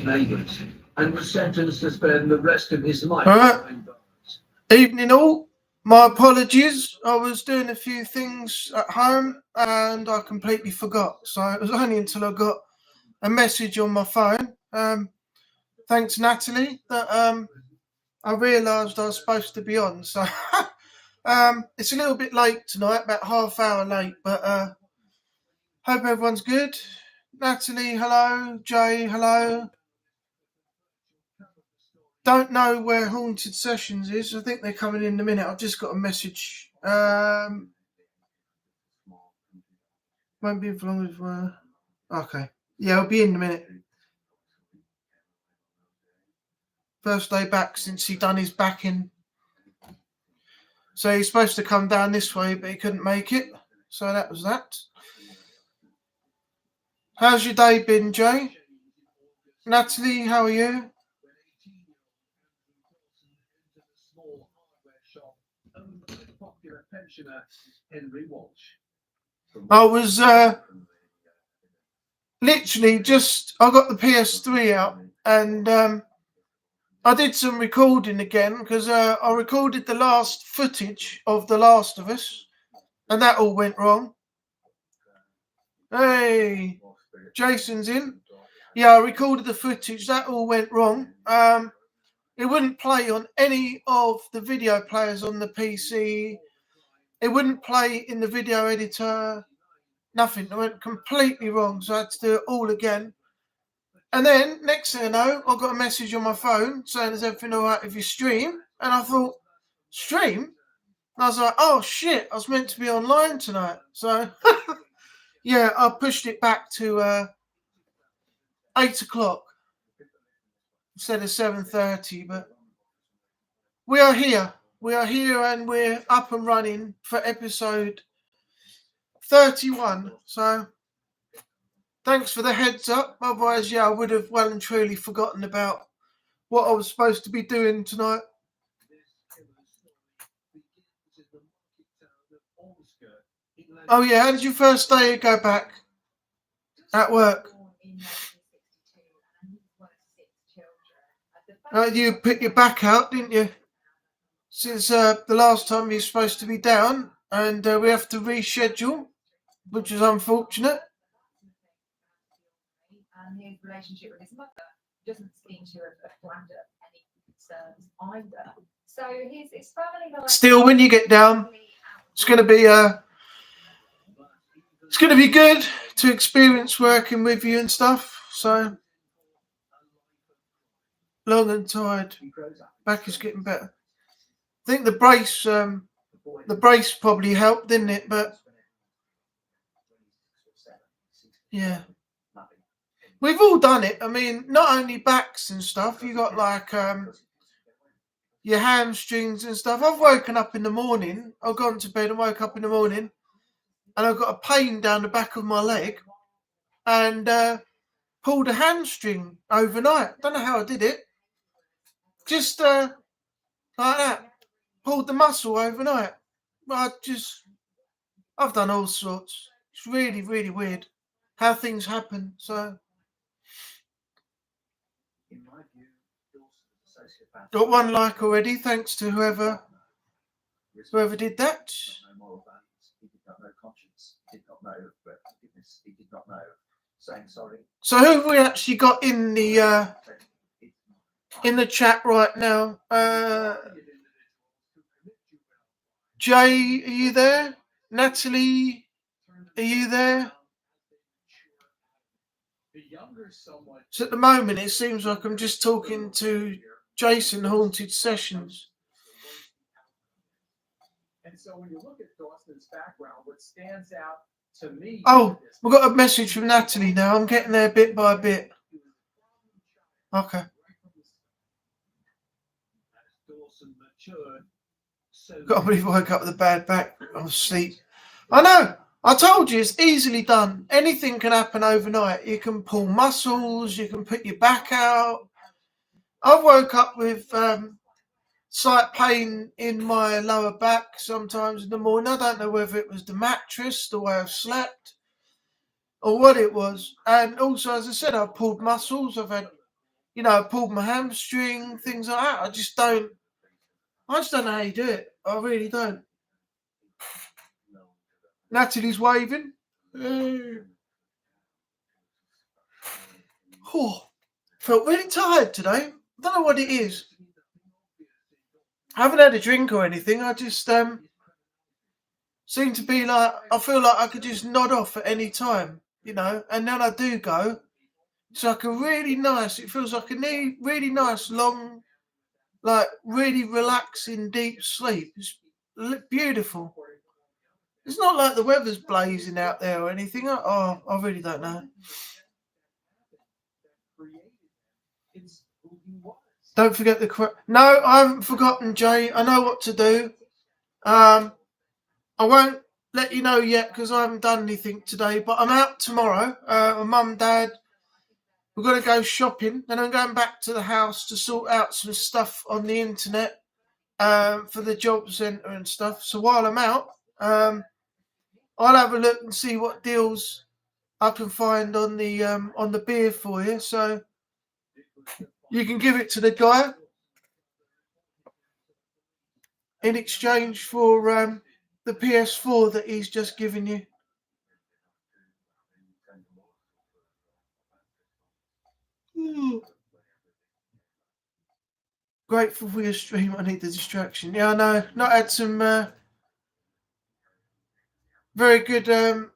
neighbours and was sentenced to spend the rest of his life. All right. Evening all. My apologies. I was doing a few things at home and I completely forgot. So it was only until I got a message on my phone. Thanks, Natalie, that I realised I was supposed to be on. So it's a little bit late tonight, about half hour late, but hope everyone's good. Natalie, hello. Jay, hello. Don't know where Haunted Sessions is. I think they're coming in a minute. I've just got a message. Won't be as long as okay. Yeah, I'll be in a minute. First day back since he done his backing. So he's supposed to come down this way, but he couldn't make it. So that was that. How's your day been, Jay? Natalie, how are you? I was literally just, I got the PS3 out and I did some recording again because I recorded the last footage of The Last of Us and that all went wrong. Hey, Jason's in. Yeah, I recorded the footage. That all went wrong. It wouldn't play on any of the video players on the PC. It wouldn't play in the video editor. Nothing. It went completely wrong. So I had to do it all again. And then, next thing I know, I got a message on my phone saying, is everything all right with your stream? And I thought, stream? And I was like, oh shit, I was meant to be online tonight. So, yeah, I pushed it back to 8 o'clock instead of 7:30. But we are here. We are here and we're up and running for episode 31. So, thanks for the heads up. Otherwise, yeah, I would have well and truly forgotten about what I was supposed to be doing tonight. Oh yeah, how did your first day go back at work? You put your back out, didn't you? Since the last time you're supposed to be down, and we have to reschedule, which is unfortunate. And his relationship with his mother doesn't seem to have flagged up any concerns either. So his family life. Still, when you get down, it's going to be good to experience working with you and stuff. So long and tired. Back is getting better. I think the brace probably helped, didn't it? But yeah. We've all done it. I mean, not only backs and stuff, you got like your hamstrings and stuff. I've woken up in the morning, I've gone to bed and woke up in the morning and I've got a pain down the back of my leg and pulled a hamstring overnight. Don't know how I did it. Just like that. Pulled the muscle overnight. I've done all sorts. It's really, really weird how things happen. So got one like already, thanks to whoever did that. So who have we actually got in the chat right now? Jay, are you there? Natalie, are you there? So at the moment, it seems like I'm just talking to Jason Haunted Sessions. And so when you look at Dawson's background, what stands out to me. Oh, we've got a message from Natalie now. I'm getting there bit by bit. Okay. Got to believe I woke up with a bad back. I was asleep. I know. I told you it's easily done. Anything can happen overnight. You can pull muscles. You can put your back out. I woke up with slight pain in my lower back sometimes in the morning. I don't know whether it was the mattress, the way I've slept, or what it was. And also, as I said, I've pulled muscles. I've had you know, I pulled my hamstring, things like that. I just don't know how you do it. I really don't. Natalie's waving. Oh, felt really tired today. I don't know what it is. I haven't had a drink or anything. I just seem to be like, I feel like I could just nod off at any time, you know, and then I do go. It's like a really nice, it feels like a really nice, long, like really relaxing, deep sleep. It's beautiful. It's not like the weather's blazing out there or anything. I really don't know. Don't forget No, I haven't forgotten, Jay. I know what to do. I won't let you know yet because I haven't done anything today, but I'm out tomorrow. My mum, dad, we're going to go shopping. Then I'm going back to the house to sort out some stuff on the internet for the job centre and stuff. So while I'm out, I'll have a look and see what deals I can find on the beer for you. So you can give it to the guy in exchange for the PS4 that he's just given you. Grateful for your stream. I need the distraction. Yeah, I know. Not had some very good, well,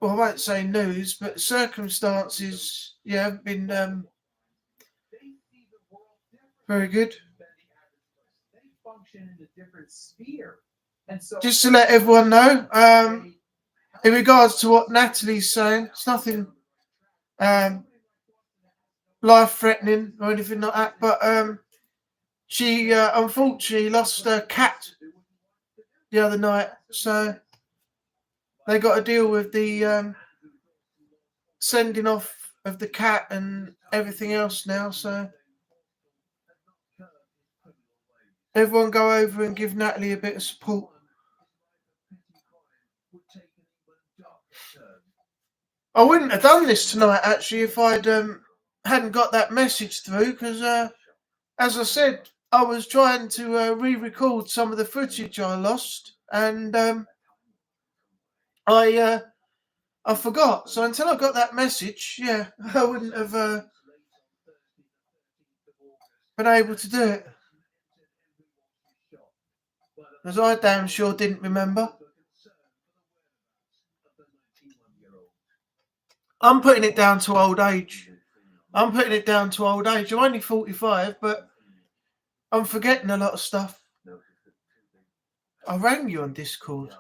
I won't say news, but circumstances, yeah, have been very good. Just to let everyone know, in regards to what Natalie's saying, it's nothing life-threatening or anything like that, but she unfortunately lost her cat the other night, so they got to deal with the sending off of the cat and everything else now, so everyone go over and give Natalie a bit of support. I wouldn't have done this tonight, actually, if I'd hadn't got that message through, because as I said, I was trying to re-record some of the footage I lost, and I forgot. So until I got that message, yeah, I wouldn't have been able to do it. Because I damn sure didn't remember. I'm putting it down to old age. I'm only 45, but I'm forgetting a lot of stuff. I rang you on Discord.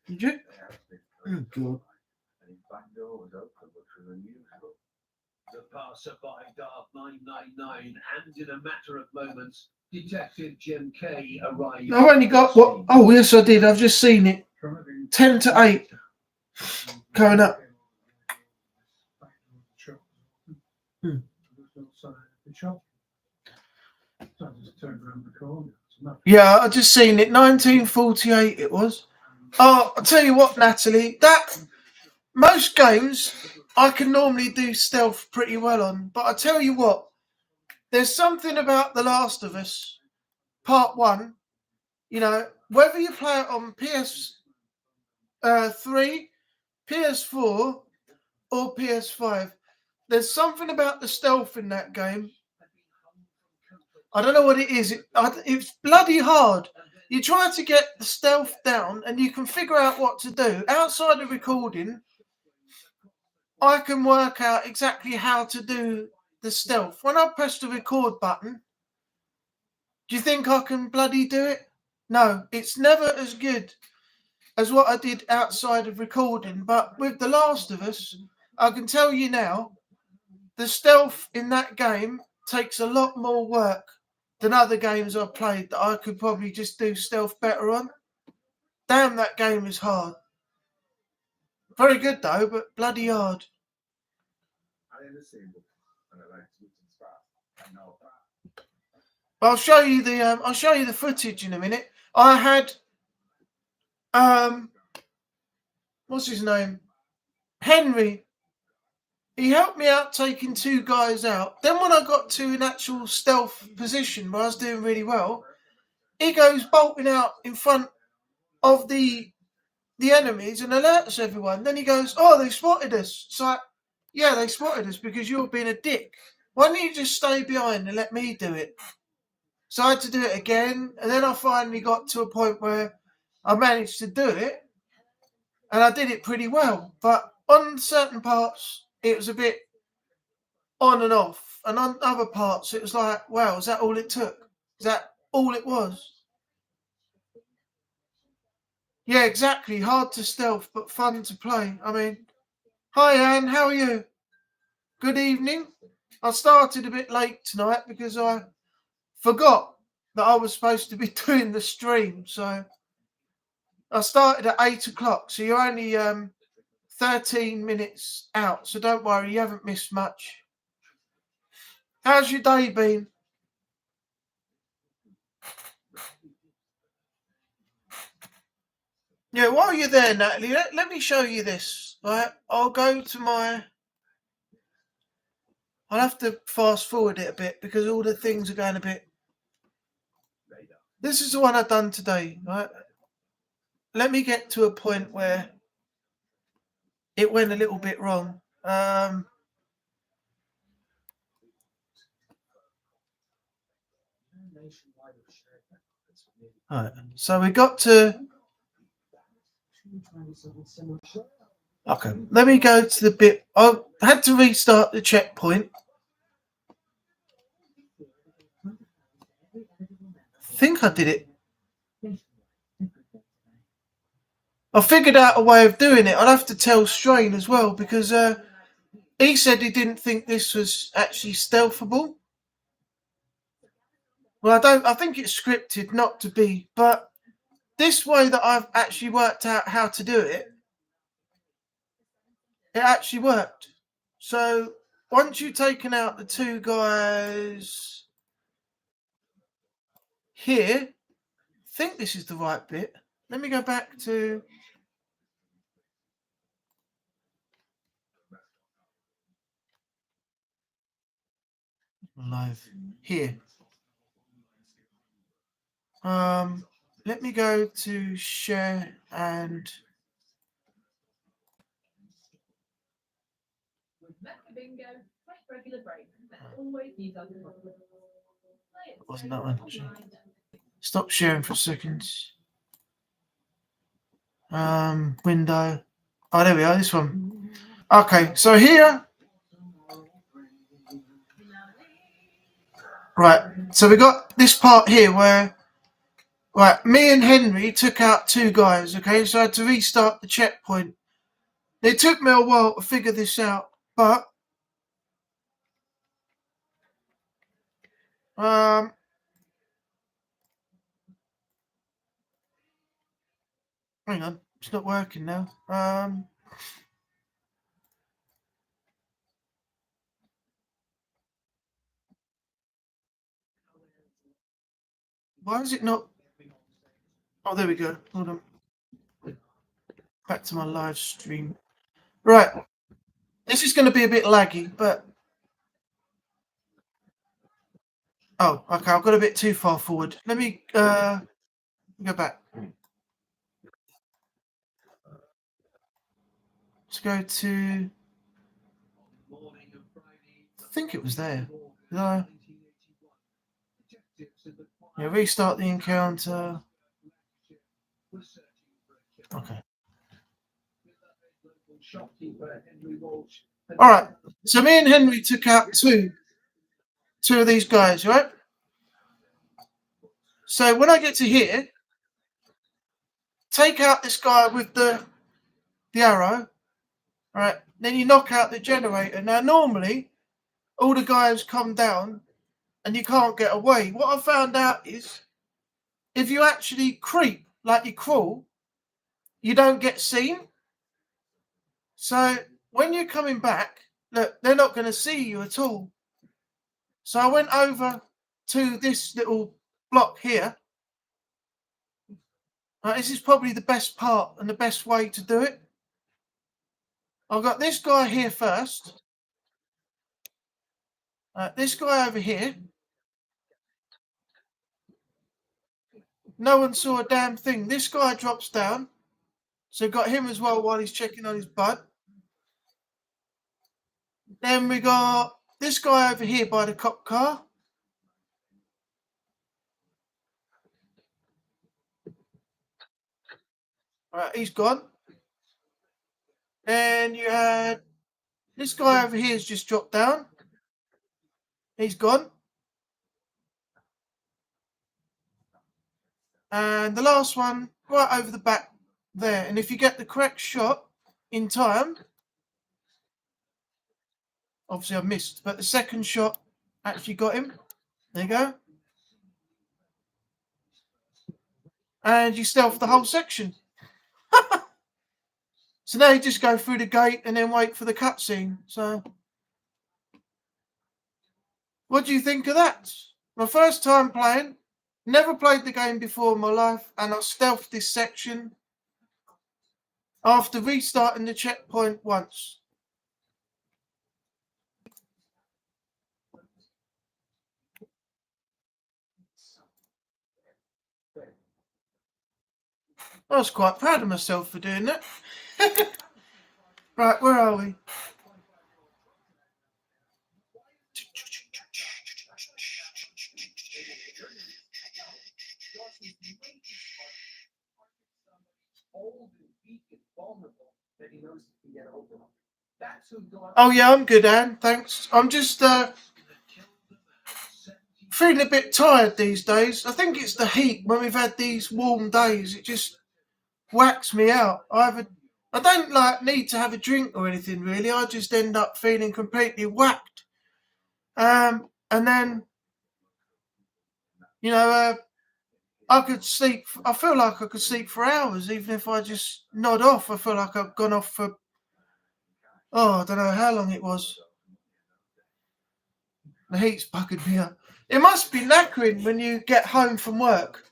Did you? Oh, God. The passerby Dart 999, and in a matter of moments, Detective Jim Kay arrived. I've only got what? Oh, yes, I did. I've just seen it. 10 to 8. Coming up. Yeah, I just seen it. 1948 it was. Oh, I'll tell you what, Natalie, that most games I can normally do stealth pretty well on, but I tell you what, there's something about The Last of Us Part 1, you know, whether you play it on PS3, PS4 or PS5, there's something about the stealth in that game. I don't know what it is. It's bloody hard. You try to get the stealth down and you can figure out what to do. Outside of recording, I can work out exactly how to do the stealth. When I press the record button, do you think I can bloody do it? No, it's never as good as what I did outside of recording. But with The Last of Us, I can tell you now, the stealth in that game takes a lot more work than other games I've played that I could probably just do stealth better on. Damn, that game is hard. Very good though, but bloody hard. I'll show you the footage in a minute. I had what's his name? Henry he helped me out taking 2 guys out. Then when I got to an actual stealth position where I was doing really well, he goes bolting out in front of the enemies and alerts everyone. Then he goes, "Oh, they spotted us." It's like, yeah, they spotted us because you're being a dick. Why don't you just stay behind and let me do it? So I had to do it again, and then I finally got to a point where I managed to do it, and I did it pretty well. But on certain parts, it was a bit on and off, and on other parts, it was like, wow, is that all it took? Is that all it was? Yeah, exactly. Hard to stealth, but fun to play. I mean, hi Anne, how are you? Good evening. I started a bit late tonight because I forgot that I was supposed to be doing the stream. So I started at 8 o'clock. So you're only 13 minutes out. So don't worry, you haven't missed much. How's your day been? Yeah, while you're there, Natalie, let me show you this. Right, I'll go to my. I'll have to fast forward it a bit because all the things are going a bit. This is the one I've done today, right? Let me get to a point where it went a little bit wrong. Right, so we got to. Okay, let me go to the bit. I had to restart the checkpoint. I think I did it. I figured out a way of doing it. I'll have to tell Strain as well because he said he didn't think this was actually stealthable. Well, I think it's scripted not to be, but this way that I've actually worked out how to do it, it actually worked. So once you've taken out the 2 guys here, I think this is the right bit. Let me go back to. Live here. Let me go to share and. Wasn't that one? Stop sharing for a second. Window. Oh, there we are. This one. Okay, so here. Right. So we got this part here where. Right, me and Henry took out 2 guys. Okay, so I had to restart the checkpoint. It took me a while to figure this out, but. Hang on, it's not working now. Why is it not? Oh, there we go. Hold on. Back to my live stream. Right. This is going to be a bit laggy, but. Oh, okay. I've got a bit too far forward. Let me go back. Let's go to. I think it was there. No. Yeah, restart the encounter. Okay. All right. So me and Henry took out two of these guys, right? So when I get to here, take out this guy with the arrow, right? Then you knock out the generator. Now normally, all the guys come down, and you can't get away. What I found out is, if you actually creep like you crawl, you don't get seen. So when you're coming back, look, they're not going to see you at all. So I went over to this little block here. This is probably the best part and the best way to do it. I've got this guy here first. This guy over here, no one saw a damn thing. This guy drops down, so got him as well while he's checking on his bud. Then we got this guy over here by the cop car. All right, he's gone. And you had this guy over here has just dropped down. He's gone. And the last one right over the back there. And if you get the correct shot in time, obviously I missed, but the second shot actually got him. There you go. And you stealth the whole section. So now you just go through the gate and then wait for the cutscene. So, what do you think of that? My first time playing. Never played the game before in my life, and I stealthed this section after restarting the checkpoint once. I was quite proud of myself for doing that. Right, where are we? Oh yeah, I'm good, Anne. Thanks. I'm just feeling a bit tired these days. I think it's the heat. When we've had these warm days, it just whacks me out. I don't need to have a drink or anything really. I just end up feeling completely whacked. And then, I could sleep. I feel like I could sleep for hours, even if I just nod off. I feel like I've gone off for, I don't know how long it was. The heat's bugging me up. It must be knackering when you get home from work.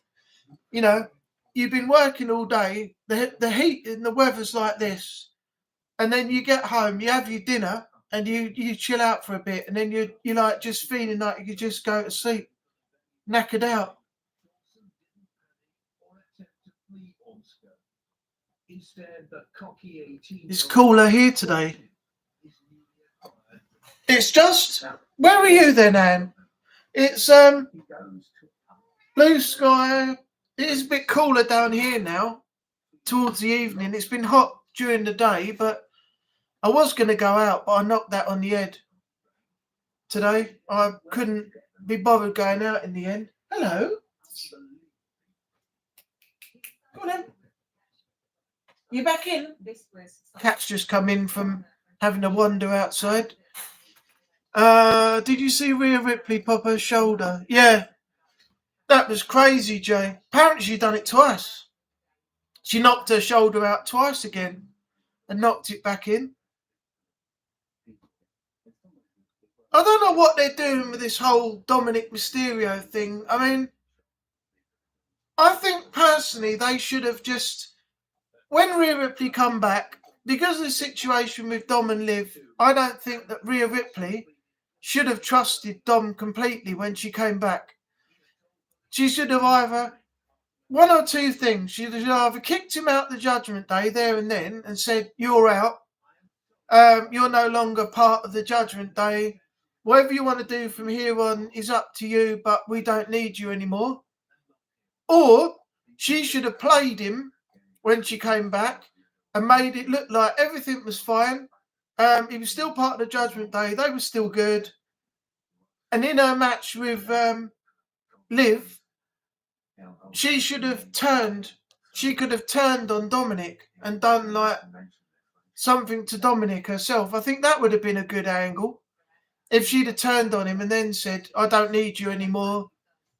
You've been working all day. The heat and the weather's like this, and then you get home, you have your dinner, and you chill out for a bit, and then you're like just feeling like you could just go to sleep, knackered out. It's cooler here today. It's just, where are you then, Anne? It's blue sky. It is a bit cooler down here now, towards the evening. It's been hot during the day, but I was going to go out, but I knocked that on the head today. I couldn't be bothered going out in the end. Hello. Go on then. You back in? Cat's just come in from having a wander outside. Did you see Rhea Ripley pop her shoulder? Yeah. That was crazy, Jay. Apparently she done it twice. She knocked her shoulder out twice again and knocked it back in. I don't know what they're doing with this whole Dominic Mysterio thing. I mean, I think personally they should have just, when Rhea Ripley come back, because of the situation with Dom and Liv, I don't think that Rhea Ripley should have trusted Dom completely when she came back. She should have either, one or two things, she should have either kicked him out the Judgment Day there and then and said, you're out, you're no longer part of the Judgment Day, whatever you want to do from here on is up to you, but we don't need you anymore. Or she should have played him when she came back and made it look like everything was fine. He was still part of the Judgment Day. They were still good. And in her match with Liv, she should have turned. She could have turned on Dominic and done like something to Dominic herself. I think that would have been a good angle. If she'd have turned on him and then said, I don't need you anymore.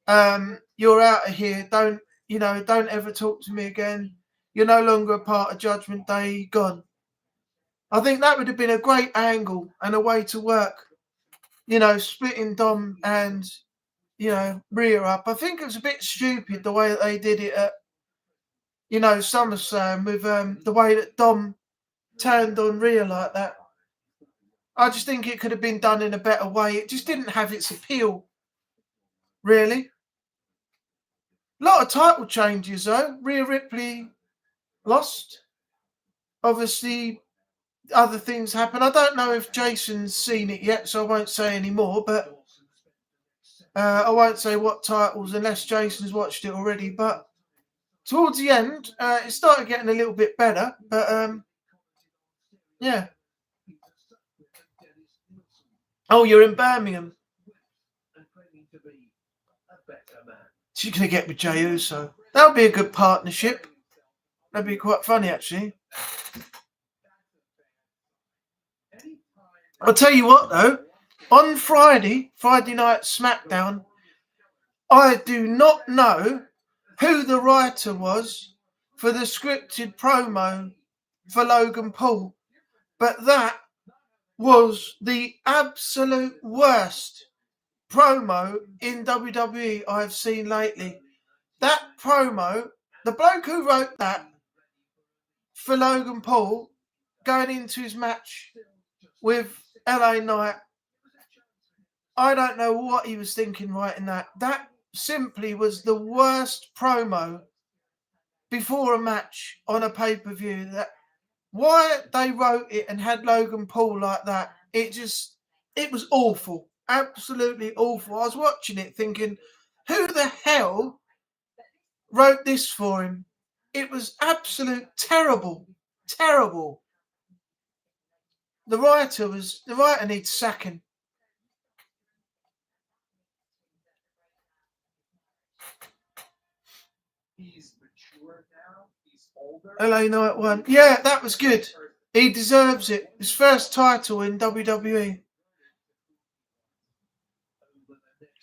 You're out of here. Don't ever talk to me again. You're no longer a part of Judgment Day. Gone. I think that would have been a great angle and a way to work, splitting Dom and, Rhea up. I think it was a bit stupid the way that they did it at, SummerSlam with the way that Dom turned on Rhea like that. I just think it could have been done in a better way. It just didn't have its appeal, really. A lot of title changes, though. Rhea Ripley lost. Obviously, other things happen. I don't know if Jason's seen it yet, so I won't say any more, but I won't say what titles unless Jason's watched it already. But towards the end, it started getting a little bit better. But yeah. Oh, you're in Birmingham. She's going to get with Jey Uso. That would be a good partnership. That'd be quite funny, actually. I'll tell you what, though. On Friday night SmackDown, I do not know who the writer was for the scripted promo for Logan Paul, but that was the absolute worst promo in WWE I've seen lately. That promo, the bloke who wrote that for Logan Paul going into his match with LA Knight, I don't know what he was thinking writing that. That simply was the worst promo before a match on a pay-per-view. That why they wrote it and had Logan Paul like that, it was awful. Absolutely awful. I was watching it thinking, who the hell wrote this for him? It was absolute terrible. Terrible. The writer needs sacking. He's mature now. He's older. LA Knight won. Yeah, that was good. He deserves it. His first title in WWE.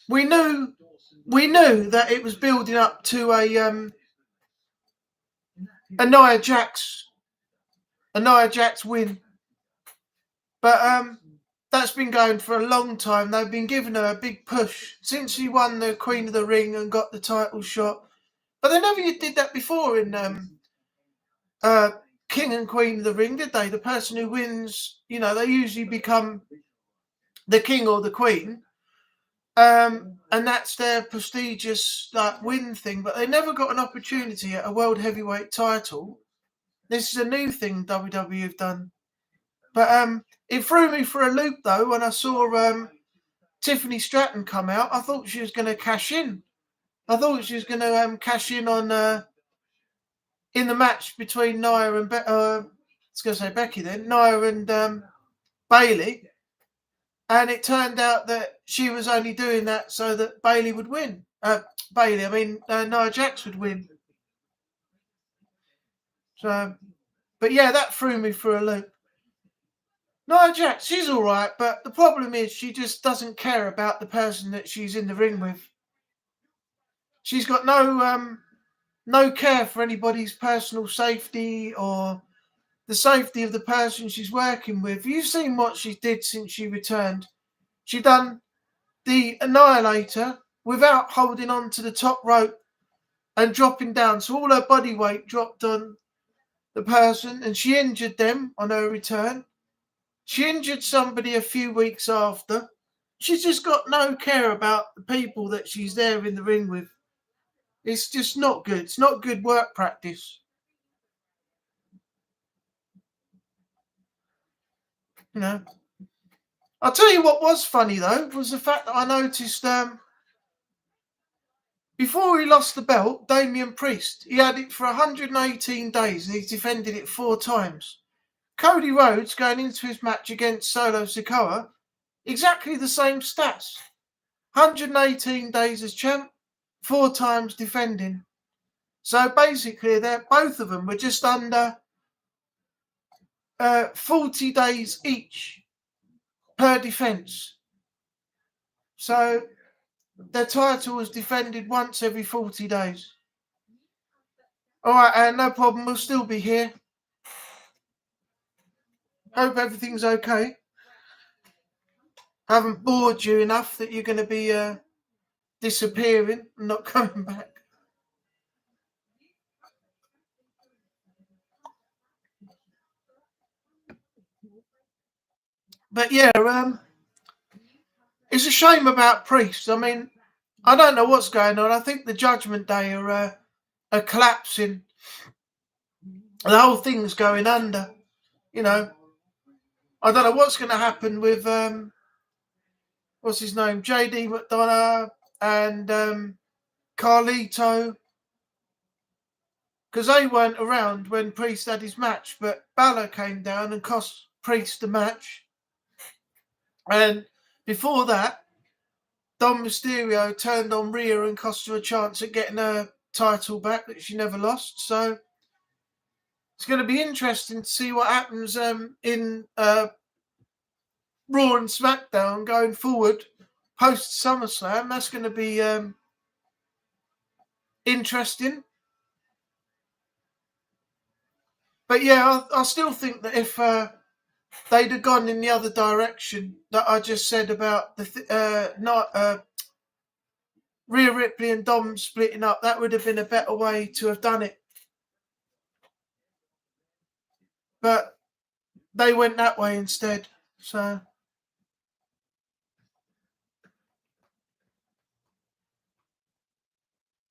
We knew that it was building up to a Nia Jax win. But that's been going for a long time. They've been giving her a big push since she won the Queen of the Ring and got the title shot. But they never did that before in King and Queen of the Ring, did they? The person who wins, they usually become the king or the queen. And that's their prestigious win thing. But they never got an opportunity at a World Heavyweight title. This is a new thing WWE have done. But it threw me for a loop, though, when I saw Tiffany Stratton come out. I thought she was going to cash in. I thought she was going to cash in on in the match between Nia and I was going to say Becky then, Nia and Bayley. And it turned out that she was only doing that so that Bayley would win. Nia Jax would win. So, but yeah, that threw me for a loop. Nia Jax, she's all right, but the problem is she just doesn't care about the person that she's in the ring with. She's got no care for anybody's personal safety or the safety of the person she's working with. You've seen what she did since she returned. She done the Annihilator without holding on to the top rope and dropping down. So all her body weight dropped on the person and she injured them on her return. She injured somebody a few weeks after. She's just got no care about the people that she's there in the ring with. It's just not good. It's not good work practice. I'll tell you what was funny, though, was the fact that I noticed before he lost the belt, Damian Priest, he had it for 118 days and he's defended it 4 times. Cody Rhodes, going into his match against Solo Sikoa, exactly the same stats. 118 days as champ, 4 times defending. So basically, both of them were just under 40 days each per defence. So their title was defended once every 40 days. All right, no problem. We'll still be here. Hope everything's okay. Haven't bored you enough that you're going to be disappearing and not coming back. But yeah, it's a shame about Priest. I mean, I don't know what's going on. I think the Judgment Day are collapsing. The whole thing's going under. You know, I don't know what's going to happen with what's his name, JD McDonough and Carlito, because they weren't around when Priest had his match, but Balor came down and cost Priest the match. And before that, Dom Mysterio turned on Rhea and cost her a chance at getting her title back that she never lost. So it's going to be interesting to see what happens in Raw and SmackDown going forward post SummerSlam. That's going to be interesting. But yeah, I still think that if they'd have gone in the other direction that I just said about the Rhea Ripley and Dom splitting up, that would have been a better way to have done it. But they went that way instead. So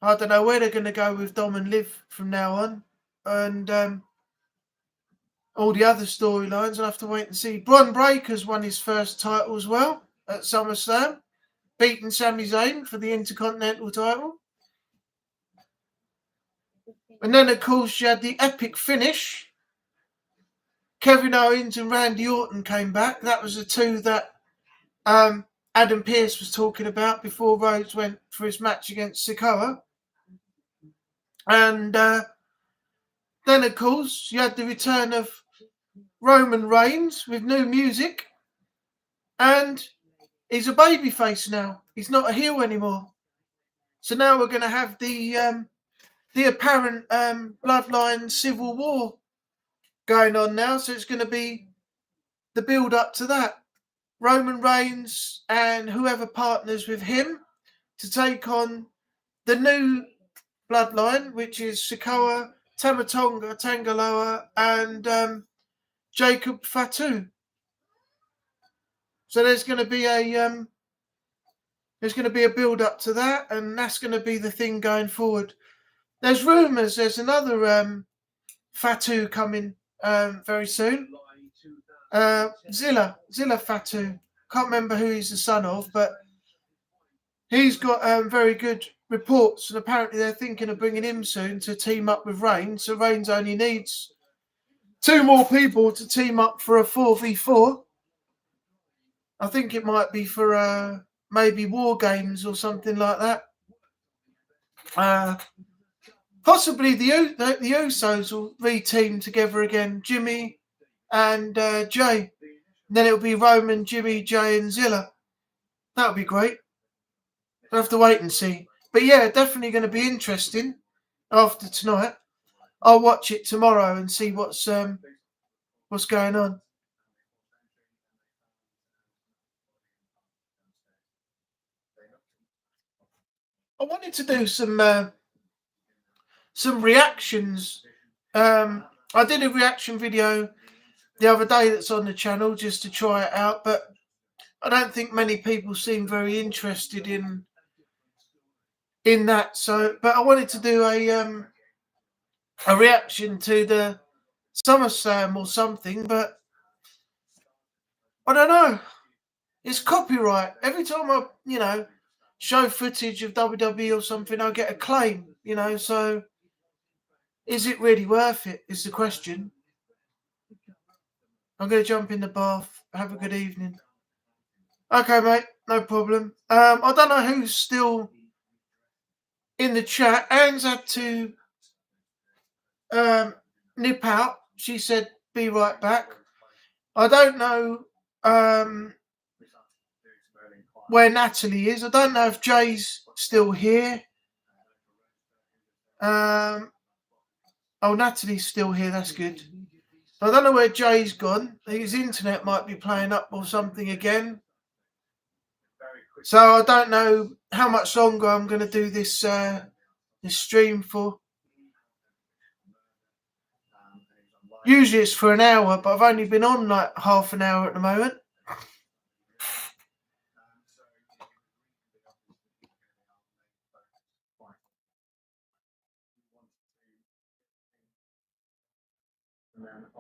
I don't know where they're going to go with Dom and Liv from now on. And all the other storylines, I'll have to wait and see. Bron Breakker's won his first title as well at SummerSlam, beating Sami Zayn for the Intercontinental title. And then, of course, you had the epic finish. Kevin Owens and Randy Orton came back. That was the two that Adam Pearce was talking about before Rhodes went for his match against Sikoa. And then, of course, you had the return of Roman Reigns with new music. And he's a babyface now. He's not a heel anymore. So now we're going to have the apparent bloodline civil war going on now. So it's going to be the build up to that. Roman Reigns and whoever partners with him to take on the new bloodline, which is Sikoa, Tama Tonga, Tangaloa, and Jacob Fatu. So there's going to be a build up to that, and that's going to be the thing going forward. There's rumours there's another Fatu coming very soon. Zilla Fatu. Can't remember who he's the son of, but he's got very good reports, and apparently they're thinking of bringing him soon to team up with Reigns. So Reigns only needs 2 more people to team up for a 4v4. I think it might be for maybe War Games or something like that. Possibly the Usos will re-team together again, Jimmy and Jay. And then it'll be Roman, Jimmy, Jay and Zilla. That would be great. We'll have to wait and see. But yeah, definitely going to be interesting after tonight. I'll watch it tomorrow and see what's going on. I wanted to do some reactions. I did a reaction video the other day that's on the channel just to try it out, but I don't think many people seem very interested in that. So, but I wanted to do a reaction to the SummerSlam or something, but I don't know. It's copyright. Every time I, show footage of WWE or something, I get a claim, so is it really worth it is the question. I'm going to jump in the bath. Have a good evening. Okay, mate, no problem. I don't know who's still in the chat. Anne's had to nip out. She said, be right back. I don't know where Natalie is. I don't know if Jay's still here. Oh, Natalie's still here. That's good. I don't know where Jay's gone. His internet might be playing up or something again. So I don't know how much longer I'm going to do this stream for. Usually it's for an hour, but I've only been on like half an hour at the moment.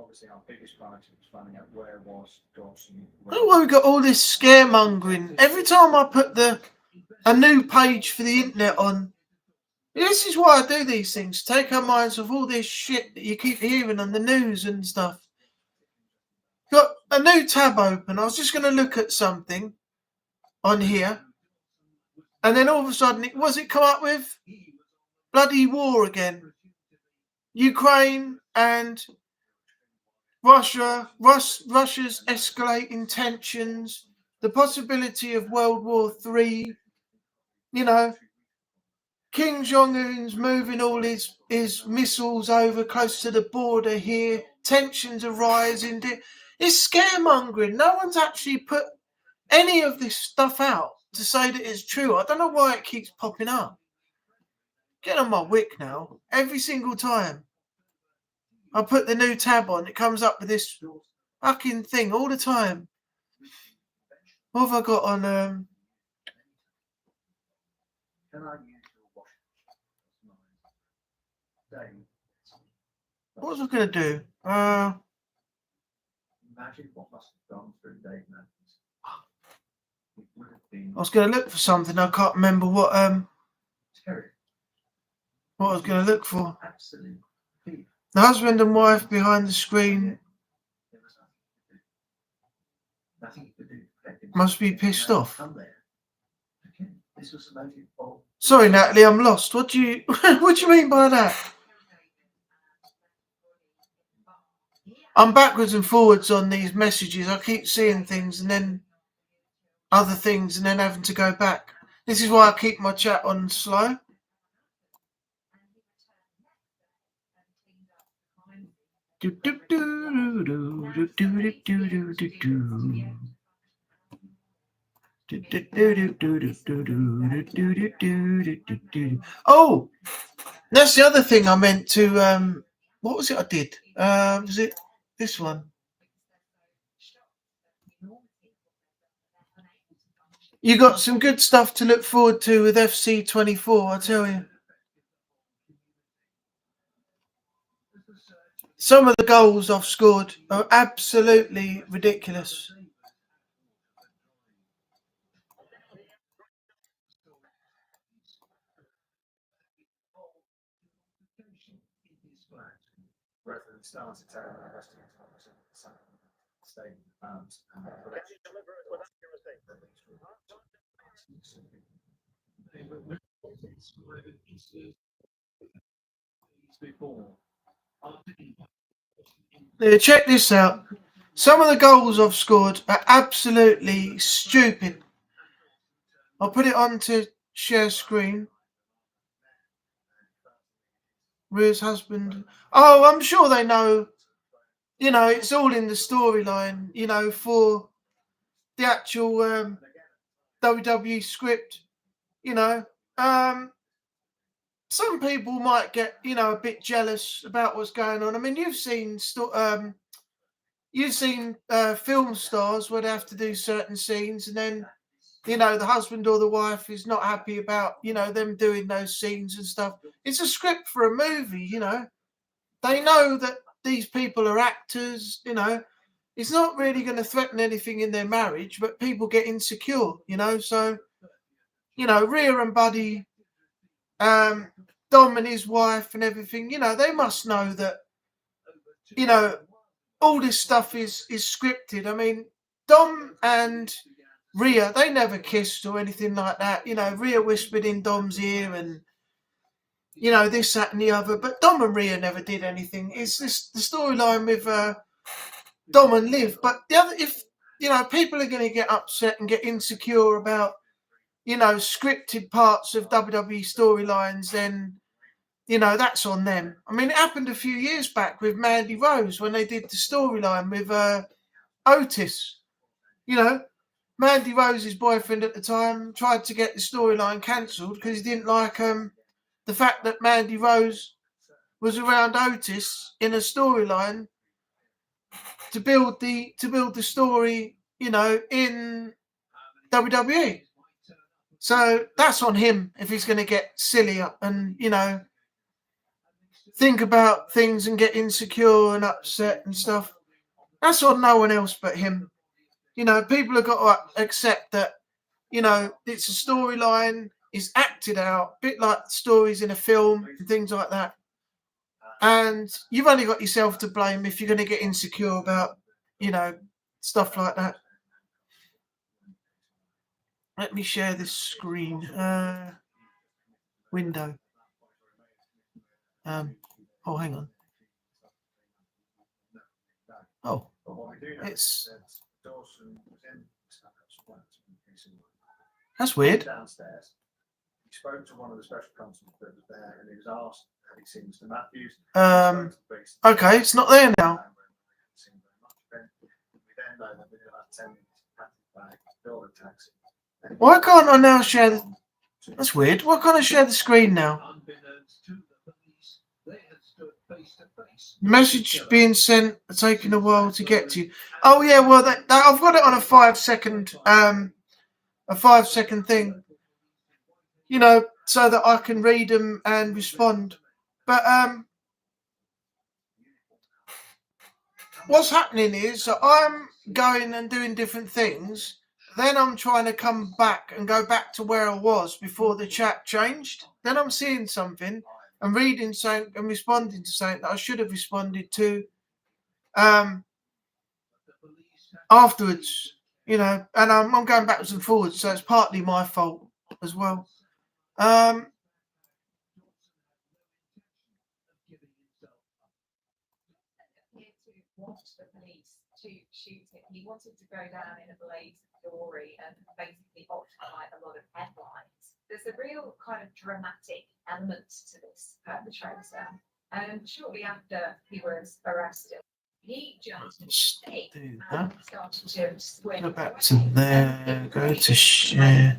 obviously our biggest priority was finding out where was Dawson. Oh, well, we got all this scaremongering. Every time I put a new page for the internet on, this is why I do these things. Take our minds off all this shit that you keep hearing on the news and stuff. Got a new tab open. I was just going to look at something on here, and then all of a sudden, it come up with bloody war again. Ukraine and Russia's escalating tensions, the possibility of World War III. You know, Kim Jong-un's moving all his missiles over close to the border here. Tensions are rising. It's scaremongering. No one's actually put any of this stuff out to say that it's true. I don't know why it keeps popping up. Get on my wick now. Every single time I put the new tab on, it comes up with this fucking thing all the time. What have I got on? Can I use your washing machine? What was I going to do? Imagine what must have gone through Dave Matthews. It would have been I was going to look for something. I can't remember what terrible. I was going to look for. Absolutely. The husband and wife behind the screen There was nothing you could do. must be pissed off. Come there. Okay. This was a motive of Sorry, Natalie, I'm lost. What do you mean by that? I'm backwards and forwards on these messages. I keep seeing things and then other things and then having to go back. This is why I keep my chat on slow. Do, do, do, do, do, do, do, do, do, do. Oh, that's the other thing I meant to. What was it I did? Was it this one? You got some good stuff to look forward to with FC24, I tell you. Some of the goals I've scored are absolutely ridiculous. resident started telling the rest of the state Check this out. Some of the goals I've scored are absolutely stupid. I'll put it on to share screen. Ria's husband. Oh, I'm sure they know. You know, it's all in the storyline, you know, for the actual WWE script, you know. Some people might get, you know, a bit jealous about what's going on. I mean, you've seen film stars where they have to do certain scenes and then, you know, the husband or the wife is not happy about, you know, them doing those scenes and stuff. It's a script for a movie, you know. They know that these people are actors, you know. It's not really going to threaten anything in their marriage, but people get insecure, you know. So, you know, Rhea and Buddy, Dom and his wife and everything, you know, they must know that, you know, all this stuff is scripted. I mean, Dom and Rhea, they never kissed or anything like that. You know, Rhea whispered in Dom's ear and, you know, this, that and the other. But Dom and Rhea never did anything. It's this, the storyline with Dom and Liv. But the other, if, you know, people are going to get upset and get insecure about, you know, scripted parts of WWE storylines, then, you know, that's on them. I mean, it happened a few years back with Mandy Rose when they did the storyline with Otis. You know, Mandy Rose's boyfriend at the time tried to get the storyline cancelled because he didn't like the fact that Mandy Rose was around Otis in a storyline to build the story, you know, in WWE. So that's on him if he's going to get silly and, you know, think about things and get insecure and upset and stuff. That's on no one else but him. You know, people have got to accept that, you know, it's a storyline, it's acted out, a bit like stories in a film and things like that. And you've only got yourself to blame if you're going to get insecure about, you know, stuff like that. Let me share this screen. Window. Oh, hang on. Oh, it's... That's weird. Downstairs. He spoke to one of the special constables that was there, and he was asked, "Have you seen Mr. Matthews?" Okay, it's not there now. Why can't I now share the... That's weird. Why can't I share the screen now? Unbeknownst to the police, they had stood face to face. The message being sent, taking a while to get to you. Oh yeah, well that I've got it on a 5-second a 5-second thing, you know, so that I can read them and respond. But what's happening is that I'm going and doing different things. Then I'm trying to come back and go back to where I was before the chat changed. Then I'm seeing something and reading something and responding to something that I should have responded to afterwards, you know, and I'm going backwards and forwards, so it's partly my fault as well. He wanted to go down in a blaze of glory and basically occupy a lot of headlines. There's a real kind of dramatic element to this perpetrator. And shortly after he was arrested, he jumped state and started to swim. Go back to there, go to share.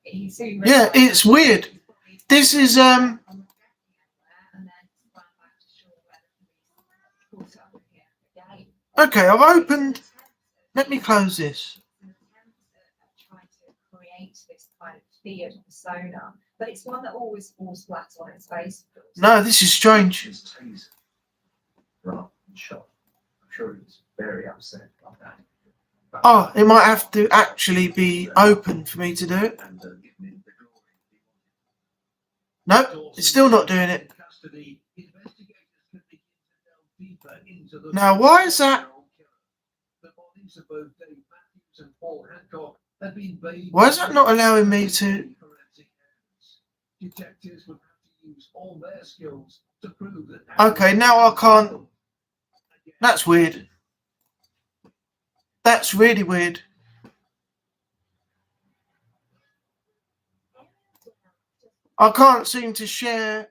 Yeah, it's weird. This is okay, I've opened. Let me close this. Trying to create this kind of feared persona, but it's one that always falls flat on its face. No, this is strange. I'm sure he's very upset about that. Oh, it might have to actually be open for me to do it. No, it's still not doing it. Now, why is that? Why is that not allowing me to? Okay, now I can't. That's weird. That's really weird. I can't seem to share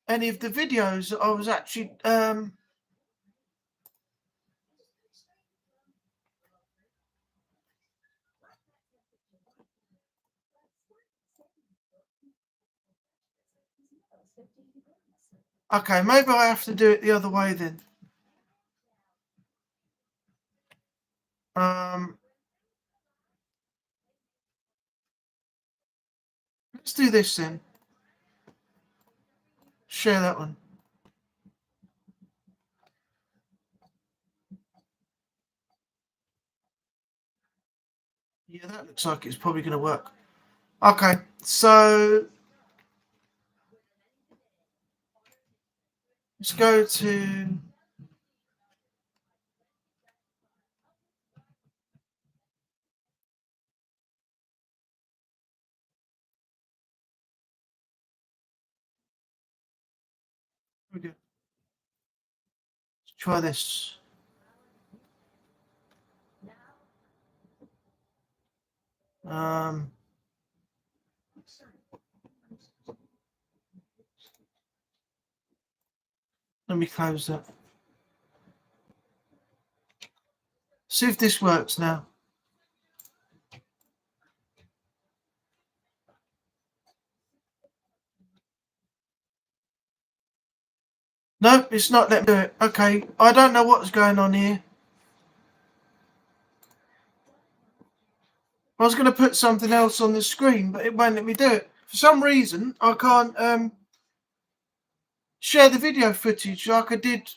any of the videos that I was actually okay, maybe I have to do it the other way then. Let's do this then. Share that one. Yeah, that looks like it's probably going to work. Okay, so let's go to we go. Let's try this. Let me close that. See if this works now. Nope, it's not letting me do it. Okay, I don't know what's going on here. I was going to put something else on the screen, but it won't let me do it. For some reason, I can't share the video footage like I did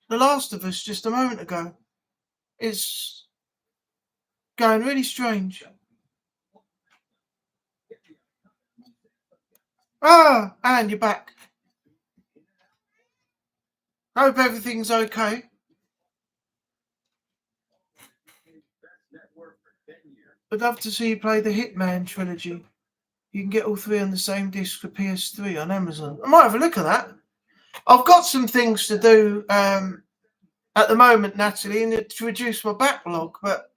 The Last of Us just a moment ago. It's going really strange. Ah, and you're back. Hope everything's okay. I'd love to see you play the Hitman trilogy. You can get all three on the same disc for PS3 on Amazon. I might have a look at that. I've got some things to do at the moment, Natalie, to reduce my backlog, but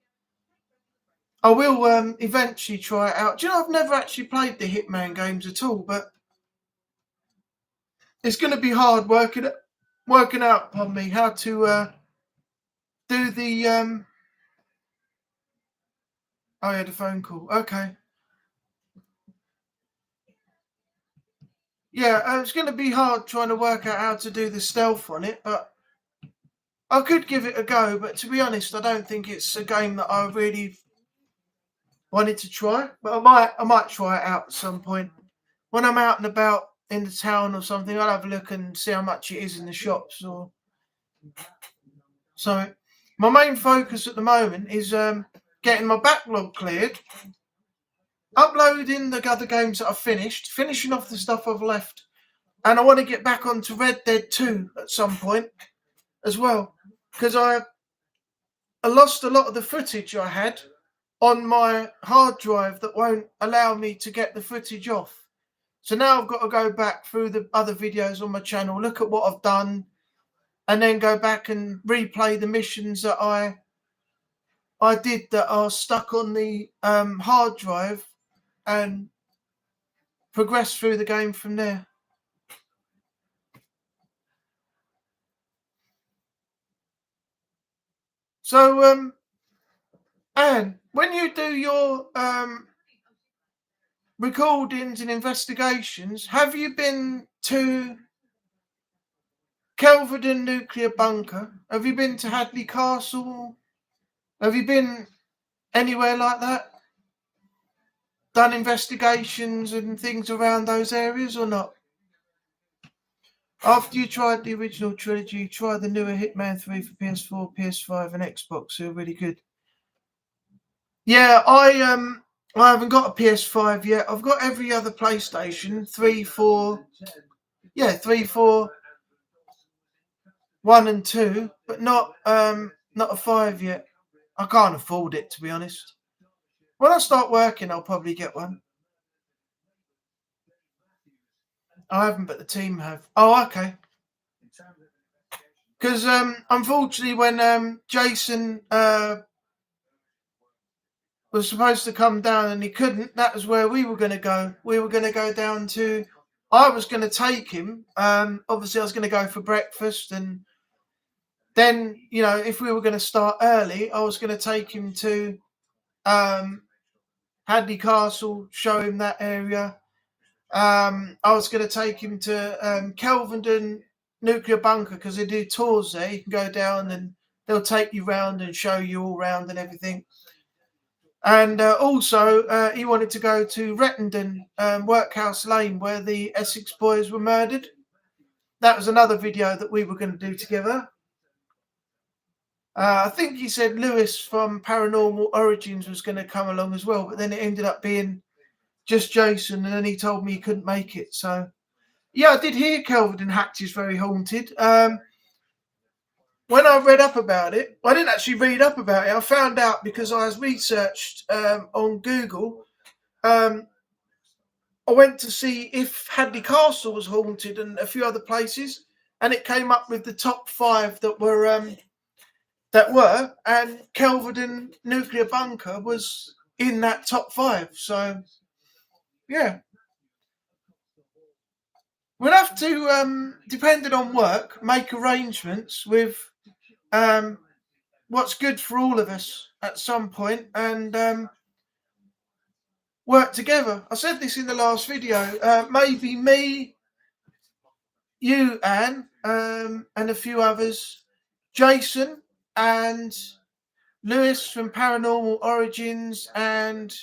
I will eventually try it out. Do you know, I've never actually played the Hitman games at all, but it's going to be hard working out upon me how to do the... Oh, I had a phone call. Okay. Yeah, it's going to be hard trying to work out how to do the stealth on it, but I could give it a go. But to be honest, I don't think it's a game that I really wanted to try. But I might try it out at some point. When I'm out and about in the town or something, I'll have a look and see how much it is in the shops. So my main focus at the moment is getting my backlog cleared, uploading the other games that I've finished, finishing off the stuff I've left, and I want to get back onto Red Dead 2 at some point as well, because I lost a lot of the footage I had on my hard drive that won't allow me to get the footage off. So now I've got to go back through the other videos on my channel, look at what I've done, and then go back and replay the missions that I did that are stuck on the hard drive and progress through the game from there. So, Anne, when you do your recordings and investigations, have you been to Kelvedon Nuclear Bunker? Have you been to Hadley Castle? Have you been anywhere like that? Done investigations and things around those areas or not? After you tried the original trilogy, try the newer Hitman 3 for PS4, PS5 and Xbox. They're really good. Yeah, I haven't got a PS5 yet. I've got every other PlayStation, 3, 4, 1 and 2, but not a 5 yet. I can't afford it, to be honest. When I start working, I'll probably get one. I haven't, but the team have. Oh, okay. Because unfortunately, when Jason was supposed to come down and he couldn't, that was where we were going to go. We were going to go down to... I was going to take him. Obviously, I was going to go for breakfast. And then, you know, if we were going to start early, I was going to take him to Hadley Castle, show him that area. I was going to take him to Kelvedon Nuclear Bunker because they do tours there. You can go down and they'll take you round and show you all round and everything. And also, he wanted to go to Rettendon, Workhouse Lane, where the Essex boys were murdered. That was another video that we were going to do together. I think he said Lewis from Paranormal Origins was going to come along as well, but then it ended up being just Jason, and then he told me he couldn't make it. So, yeah, I did hear Kelvedon Hatch is very haunted. When I read up about it, I didn't actually read up about it. I found out because I was researched on Google. I went to see if Hadley Castle was haunted and a few other places, and it came up with the top 5 that were, and Kelvedon Nuclear Bunker was in that top 5. So, yeah. We'll have to, depending on work, make arrangements with what's good for all of us at some point and work together. I said this in the last video. Maybe me, you, Anne, and a few others, Jason, and Lewis from Paranormal Origins, and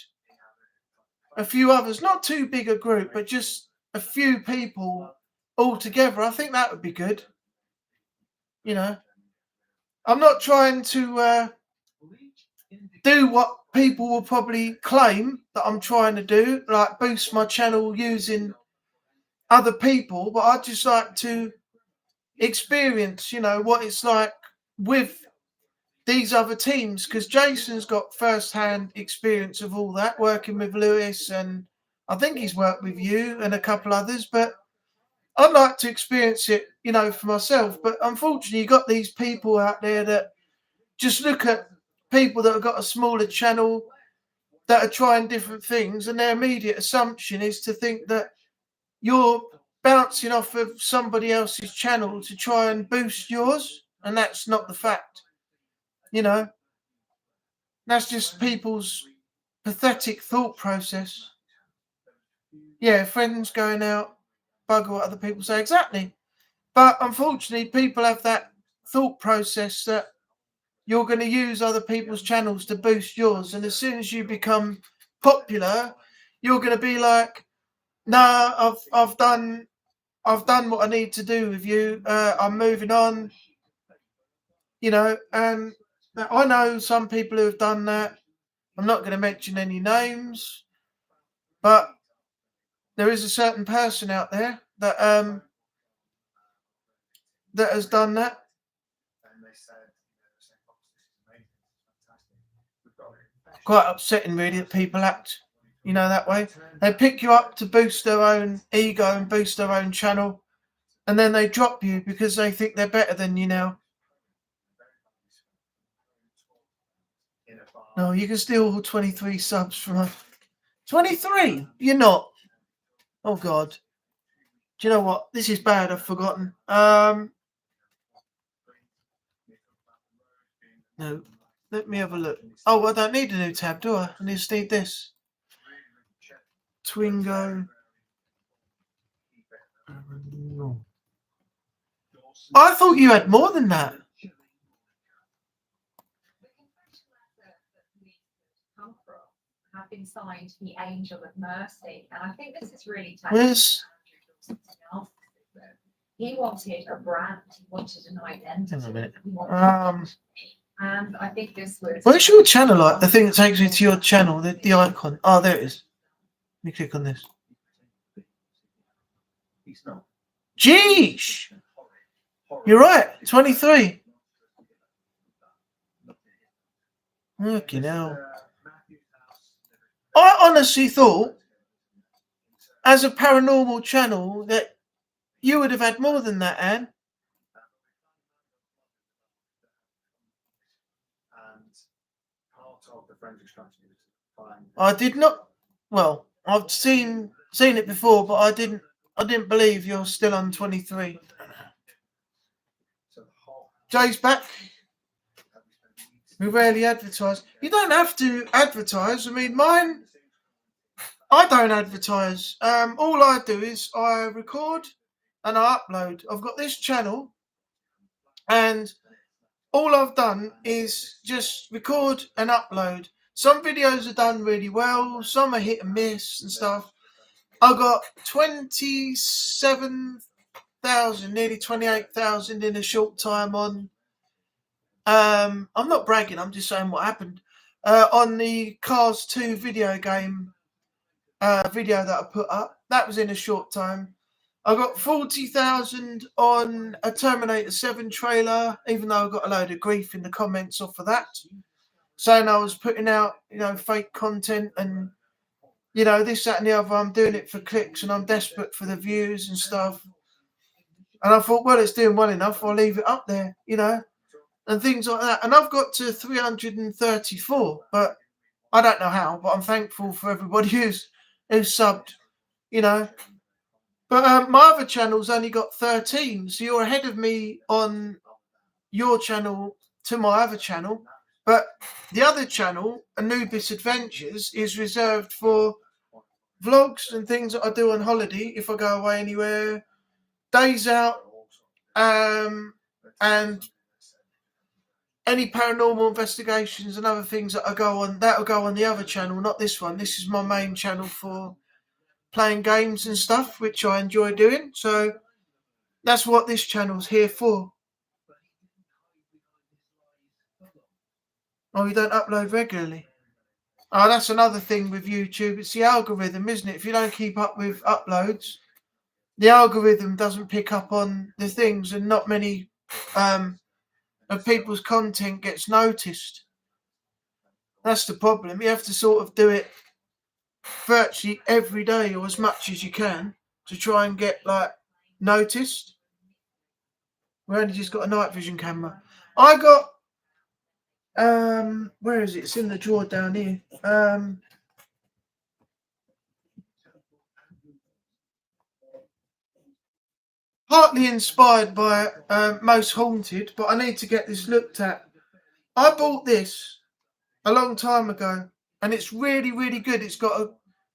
a few others. Not too big a group, but just a few people all together. I think that would be good. You know, I'm not trying to do what people will probably claim that I'm trying to do, like boost my channel using other people, but I'd just like to experience, you know, what it's like with these other teams, because Jason's got first-hand experience of all that, working with Lewis, and I think he's worked with you and a couple others, but I'd like to experience it, you know, for myself. But unfortunately, you got these people out there that just look at people that have got a smaller channel that are trying different things, and their immediate assumption is to think that you're bouncing off of somebody else's channel to try and boost yours, and that's not the fact. You know, that's just people's pathetic thought process. Yeah, friends going out, bugger what other people say. Exactly. But unfortunately, people have that thought process that you're going to use other people's channels to boost yours. And as soon as you become popular, you're going to be like, nah, I've done what I need to do with you. I'm moving on. You know, and I know some people who have done that. I'm not going to mention any names, but there is a certain person out there that that has done that. Quite upsetting, really, that people act, you know, that way. They pick you up to boost their own ego and boost their own channel, and then they drop you because they think they're better than you now. No, you can steal all 23 subs from her. 23? You're not. Oh, God. Do you know what? This is bad. I've forgotten. No. Let me have a look. Oh, I don't need a new tab, do I? I just need this. Twingo. I thought you had more than that. Have been signed to the Angel of Mercy, and I think this is really Where's... He wanted a brand, he wanted an identity. Hang on a minute. And I think this was... Where's your channel like? The thing that takes me to your channel, the icon. Oh, there it is. Let me click on this. Jeez! You're right, 23. Fucking hell. I honestly thought, as a paranormal channel, that you would have had more than that, Anne. I did not. Well, I've seen it before, but I didn't believe you're still on 23. Jay's back. We rarely advertise. You don't have to advertise. I mean, mine, I don't advertise. All I do is I record and I upload. I've got this channel, and all I've done is just record and upload. Some videos are done really well. Some are hit and miss and stuff. I got 27,000, nearly 28,000 in a short time on. I'm not bragging. I'm just saying what happened on the Cars 2 video game video that I put up. That was in a short time. I got 40,000 on a Terminator 7 trailer, even though I got a load of grief in the comments off of that, saying I was putting out, you know, fake content and, you know, this, that, and the other. I'm doing it for clicks and I'm desperate for the views and stuff. And I thought, well, it's doing well enough. I'll leave it up there, you know, and things like that. And I've got to 334, but I don't know how. But I'm thankful for everybody who's subbed, you know. But my other channel's only got 13, so you're ahead of me on your channel to my other channel. But the other channel, Anubis Adventures, is reserved for vlogs and things that I do on holiday if I go away anywhere, days out, and any paranormal investigations and other things that'll go on the other channel, not this one. This is my main channel for playing games and stuff, which I enjoy doing. So that's what this channel's here for. Oh, you don't upload regularly? Oh, that's another thing with YouTube. It's the algorithm, isn't it? If you don't keep up with uploads, the algorithm doesn't pick up on the things, and not many of people's content gets noticed. That's the problem. You have to sort of do it virtually every day or as much as you can to try and get like noticed. We only just got a night vision camera. I got where is it? It's in the drawer down here. Partly inspired by Most Haunted, but I need to get this looked at. I bought this a long time ago, and it's really, really good. It's got a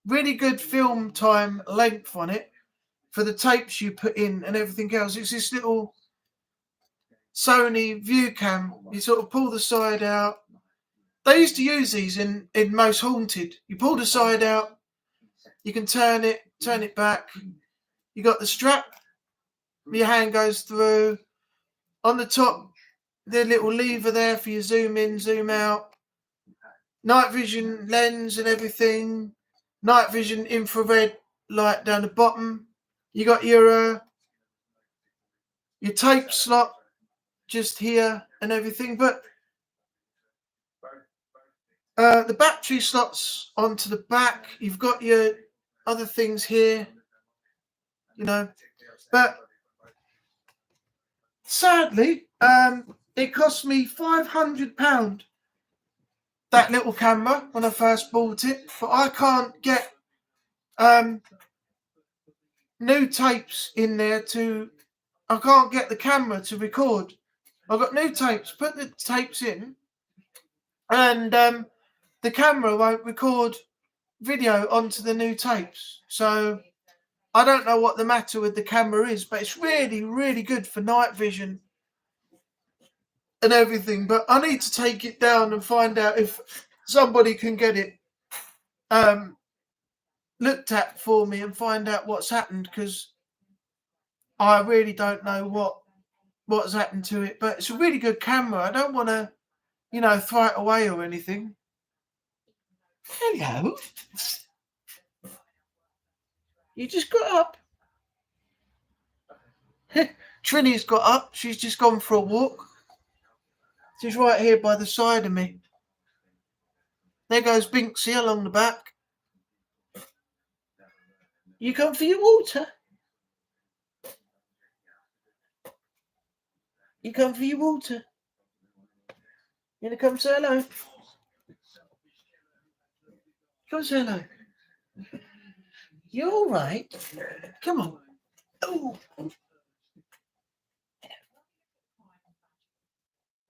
really good film time length on it for the tapes you put in and everything else. It's this little Sony ViewCam. You sort of pull the side out. They used to use these in Most Haunted. You pull the side out, you can turn it back. You got the strap, your hand goes through. On the top, the little lever there for your zoom in, zoom out. Night vision lens and everything. Night vision infrared light down the bottom. You got your tape slot just here and everything, but the battery slots onto the back. You've got your other things here, you know, but sadly, it cost me £500, that little camera, when I first bought it, but I can't get new tapes in there I can't get the camera to record. I've got new tapes, put the tapes in, and the camera won't record video onto the new tapes. So I don't know what the matter with the camera is, but it's really, really good for night vision and everything. But I need to take it down and find out if somebody can get it looked at for me and find out what's happened, because I really don't know what's happened to it. But it's a really good camera. I don't want to, throw it away or anything. Hello. You just got up. Trini's got up. She's just gone for a walk. She's right here by the side of me. There goes Binksy along the back. You come for your water? You come for your water? You gonna come say hello? Come say hello. You all right? Come on. Oh.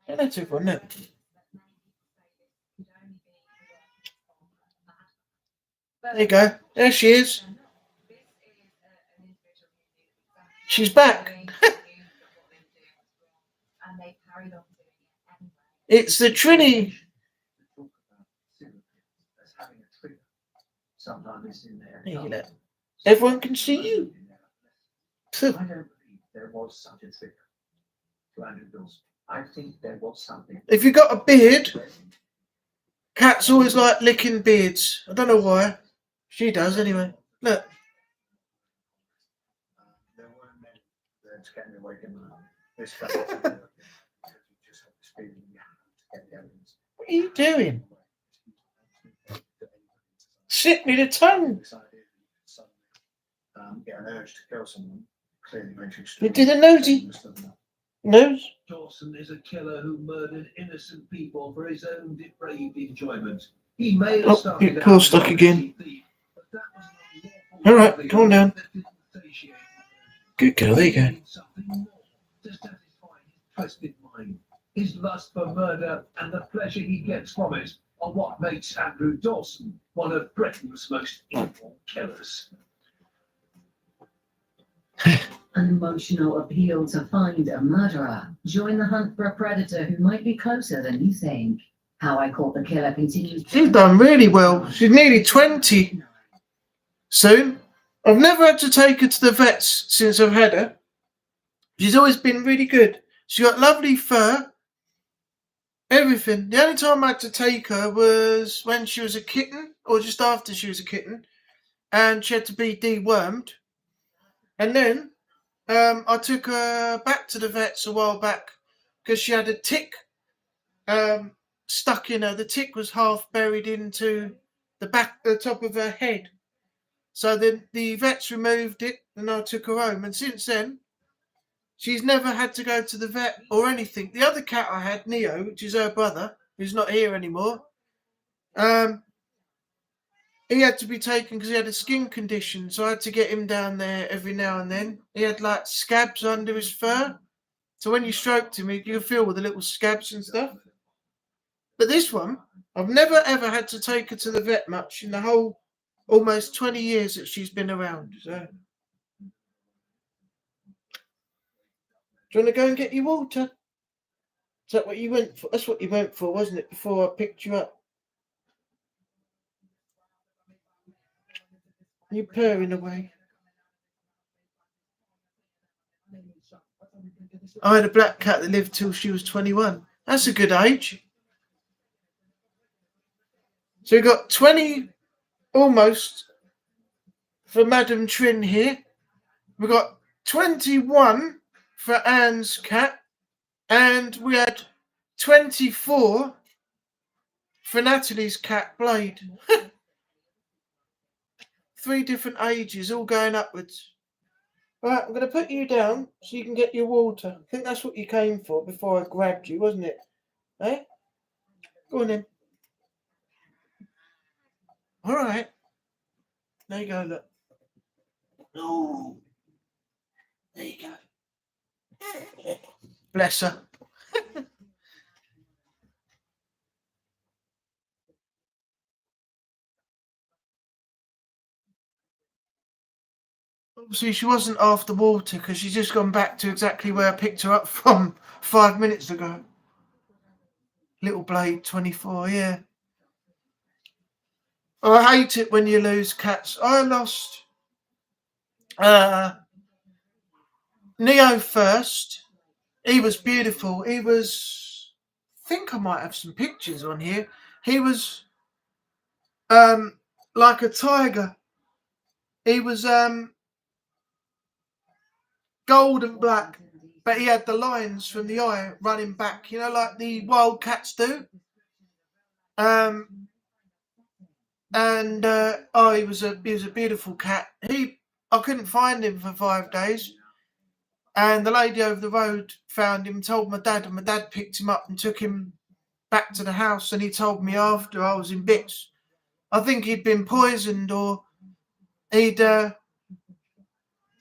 Yeah, that's it, wasn't it? There you go. There she is. She's back. It's the Trini. There you go. Everyone can see you. I don't believe there was such a trick to Andrew Dawson. I think there was something. If you got a beard, cats always like licking beards. I don't know why. She does anyway. Look. There weren't many that's getting away from this kind of thing. Just have this feeling you have to get the evidence. What are you doing? Slip me the tongue. This idea that you get an urge to kill someone clearly makes you You did a nosy. Nose? Dawson is a killer who murdered innocent people for his own depraved enjoyment. He may have started your paw stuck again. All right, calm down. Good girl, there you go. To satisfy his twisted mind, his lust for murder and the pleasure he gets from it are what makes Andrew Dawson one of Britain's most evil killers. An emotional appeal to find a murderer. Join the hunt for a predator who might be closer than you think. How I Caught the Killer continues. She's done really well. She's nearly 20 soon. I've never had to take her to the vets since I've had her. She's always been really good. She's got lovely fur, everything. The only time I had to take her was when she was a kitten, or just after she was a kitten, and she had to be dewormed. And then I took her back to the vets a while back because she had a tick stuck in her. The tick was half buried into the top of her head. So then the vets removed it and I took her home. And since then, she's never had to go to the vet or anything. The other cat I had, Neo, which is her brother, who's not here anymore, he had to be taken because he had a skin condition. So I had to get him down there every now and then. He had like scabs under his fur. So when you stroked him, you could feel all the little scabs and stuff. But this one, I've never ever had to take her to the vet much in the whole almost 20 years that she's been around. So, do you want to go and get your water? Is that what you went for? That's what you went for, wasn't it? Before I picked you up. You're purring away. I had a black cat that lived till she was 21. That's a good age. So we've got 20 almost for Madam Trin here. We've got 21 for Anne's cat. And we had 24 for Natalie's cat, Blade. 3 different ages, all going upwards. Right, I'm going to put you down so you can get your water. I think that's what you came for before I grabbed you, wasn't it? Eh? Go on then. All right. There you go, look. Oh. There you go. Bless her. Obviously, she wasn't after water because she's just gone back to exactly where I picked her up from 5 minutes ago. Little Blade, 24, yeah. Oh, I hate it when you lose cats. I lost Neo first. He was beautiful. He was, I think I might have some pictures on here. He was like a tiger. He was gold and black, but he had the lines from the eye running back, you know, like the wild cats do. He was a beautiful cat. I couldn't find him for 5 days, and the lady over the road found him, told my dad, and my dad picked him up and took him back to the house. And he told me after, I was in bits. I think he'd been poisoned, or he'd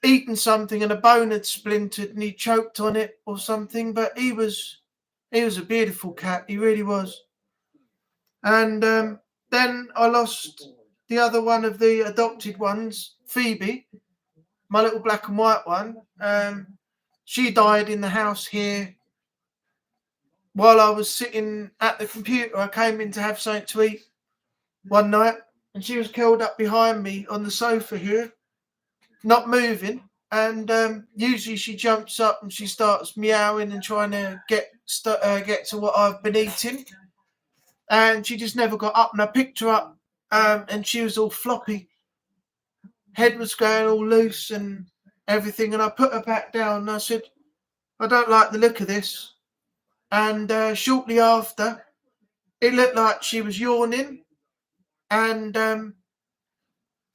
eaten something and a bone had splintered and he choked on it or something. But he was a beautiful cat. He really was. And then I lost the other one of the adopted ones, Phoebe, my little black and white one. She died in the house here while I was sitting at the computer. I came in to have something to eat one night, and she was curled up behind me on the sofa here, not moving. And usually she jumps up and she starts meowing and trying to get to what I've been eating. And she just never got up. And I picked her up, and she was all floppy. Head was going all loose and everything. And I put her back down and I said, I don't like the look of this. And shortly after, it looked like she was yawning. And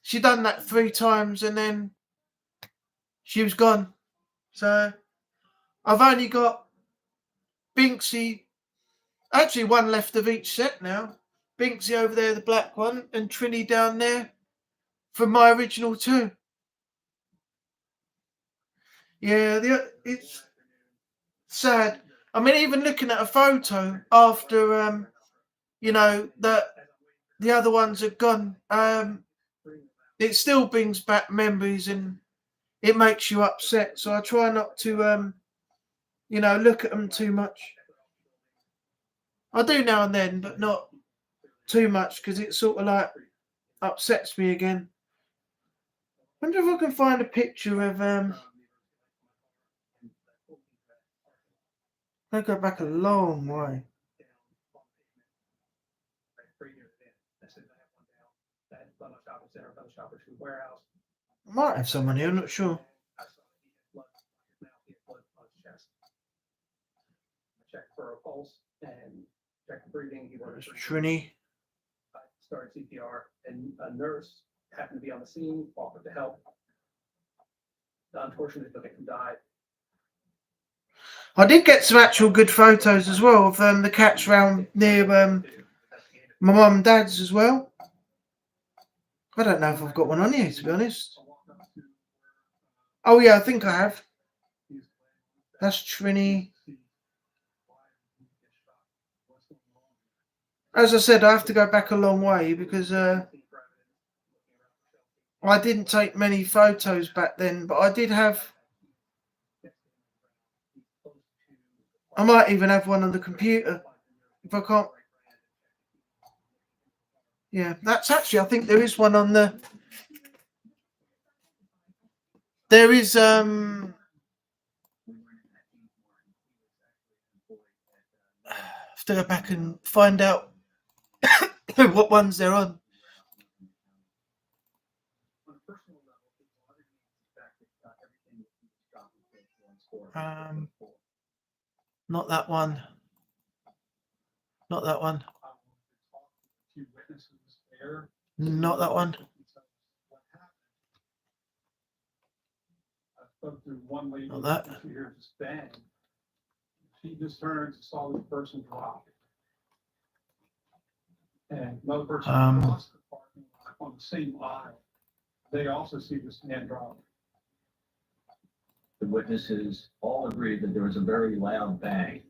she done that 3 times and then she was gone. So I've only got Binksy, actually one left of each set now. Binksy over there, the black one, and Trini down there from my original 2. Yeah, it's sad. I mean, even looking at a photo after, that the other ones are gone, it still brings back memories, and it makes you upset. So I try not to, look at them too much. I do now and then, but not too much because it sort of like upsets me again. Wonder if I can find a picture of I go back a long way. I might have someone here, I'm not sure. Check for a pulse and check the breathing. He There's Trini. started CPR, and a nurse happened to be on the scene, offered to help. Unfortunately, the victim died. I did get some actual good photos as well of the cats round near my mum and dad's as well. I don't know if I've got one on here, to be honest. Oh yeah, I think I have. That's Trini. As I said, I have to go back a long way because I didn't take many photos back then, but I did have. I might even have one on the computer if I can't. Yeah, that's actually, I think there is one on the. There is have to go back and find out what ones they're on. Not that one. Not that one. Not that one. Not that. She just turned and saw this person drop. And another person across the parking lot on the same aisle. They also see this man drop. The witnesses all agreed that there was a very loud bang.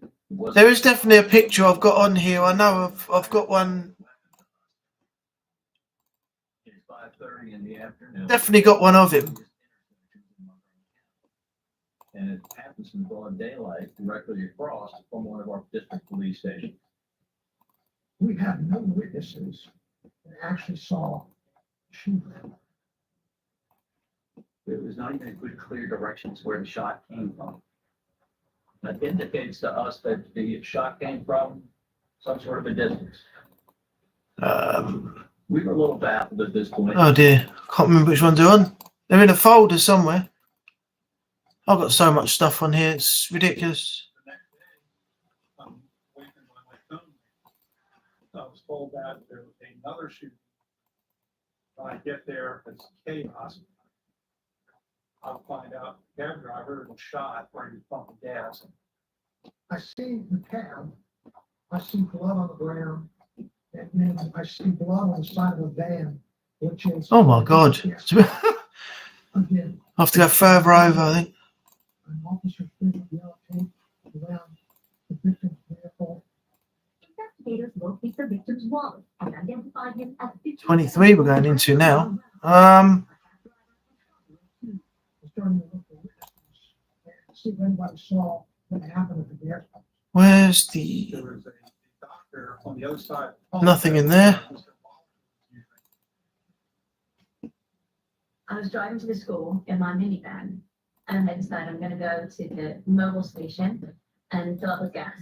There is definitely a picture I've got on here. I know I've got one. It's 5:30 in the afternoon. Definitely got one of him. And it happens in broad daylight directly across from one of our district police stations. We have no witnesses that actually saw shooting. There was not even a good clear directions where the shot came from. That indicates to us that the shot came from some sort of a distance. We were a little baffled at this point. Oh dear, can't remember which ones they're on. They're in a folder somewhere. I've got so much stuff on here, it's ridiculous. The next day, I'm awakened by my phone. I was told that there was another shooting. When I get there, it's chaos. I'll find out the cab driver was shot where he was pumping gas. I see the cab, I see blood on the ground, and then I see blood on the side of a van, which is. Oh my God. Again, I have to go further over, I think. an officer threw the yellow tape around the victim's vehicle. Investigators locate the victim's wallet and identify him as 23 we're going into now. Was starting to look for witnesses and see if anybody saw what happened at the gas pump. Where's the. There was a doctor on the other side. Nothing in there. I was driving to the school in my minivan and I decided I'm going to go to the mobile station and fill up with gas.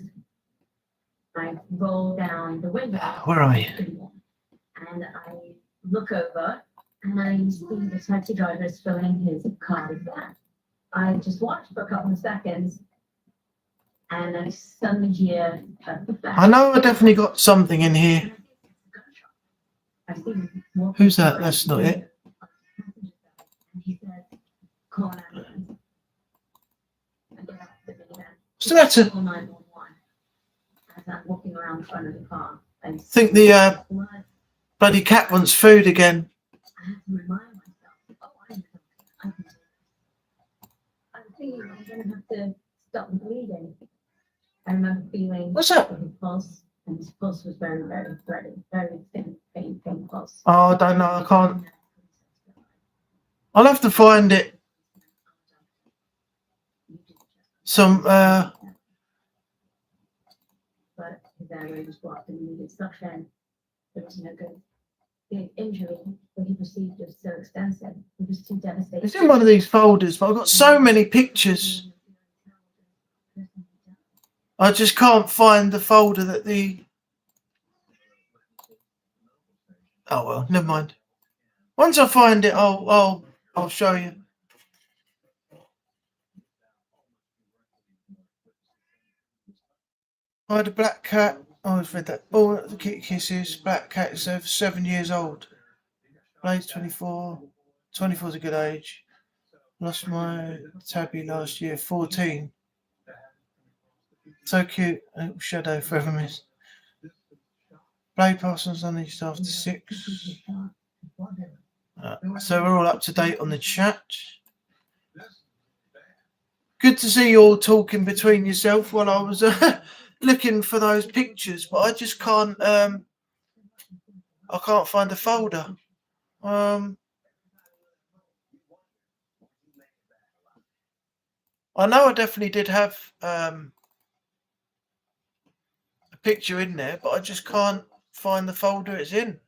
I roll down the window. Where are you? And I look over and I see the taxi driver is filling his car with gas. I just watched for a couple of seconds and I suddenly hear a bang. I know I definitely got something in here. I see him walking Who's that? That's not it. And he said, call an ambulance. I get out of the minivan. What's the matter? Call 911. As I'm walking around the front of the car. I think the, blood. Bloody cat wants food again. I have to remind myself, oh, I can do this. I'm thinking I'm going to have to stop the bleeding. I remember feeling What's that? his pulse, and his pulse was very, very thin, faint pulse. Oh, I don't know. I can't. I'll have to find it. some But his airway was blocked and he needed suction. There was no good. The injury that he received was so extensive. He was too devastated. it's in one of these folders, but I've got so many pictures. I just can't find the folder that the. Oh well, never mind. Once I find it, I'll show you. I had a black cat. I always read that. Oh, the kitty kisses. Black cat is over 7 years old. Blade's 24. 24 is a good age. Lost my tabby last year, 14. So cute. A little shadow forever missed. Blade Parsons unleashed after 6. So we're all up to date on the chat. Good to see you all talking between yourself while I was looking for those pictures, but I just can't. I can't find the folder. I know I definitely did have a picture in there, but I just can't find the folder it's in.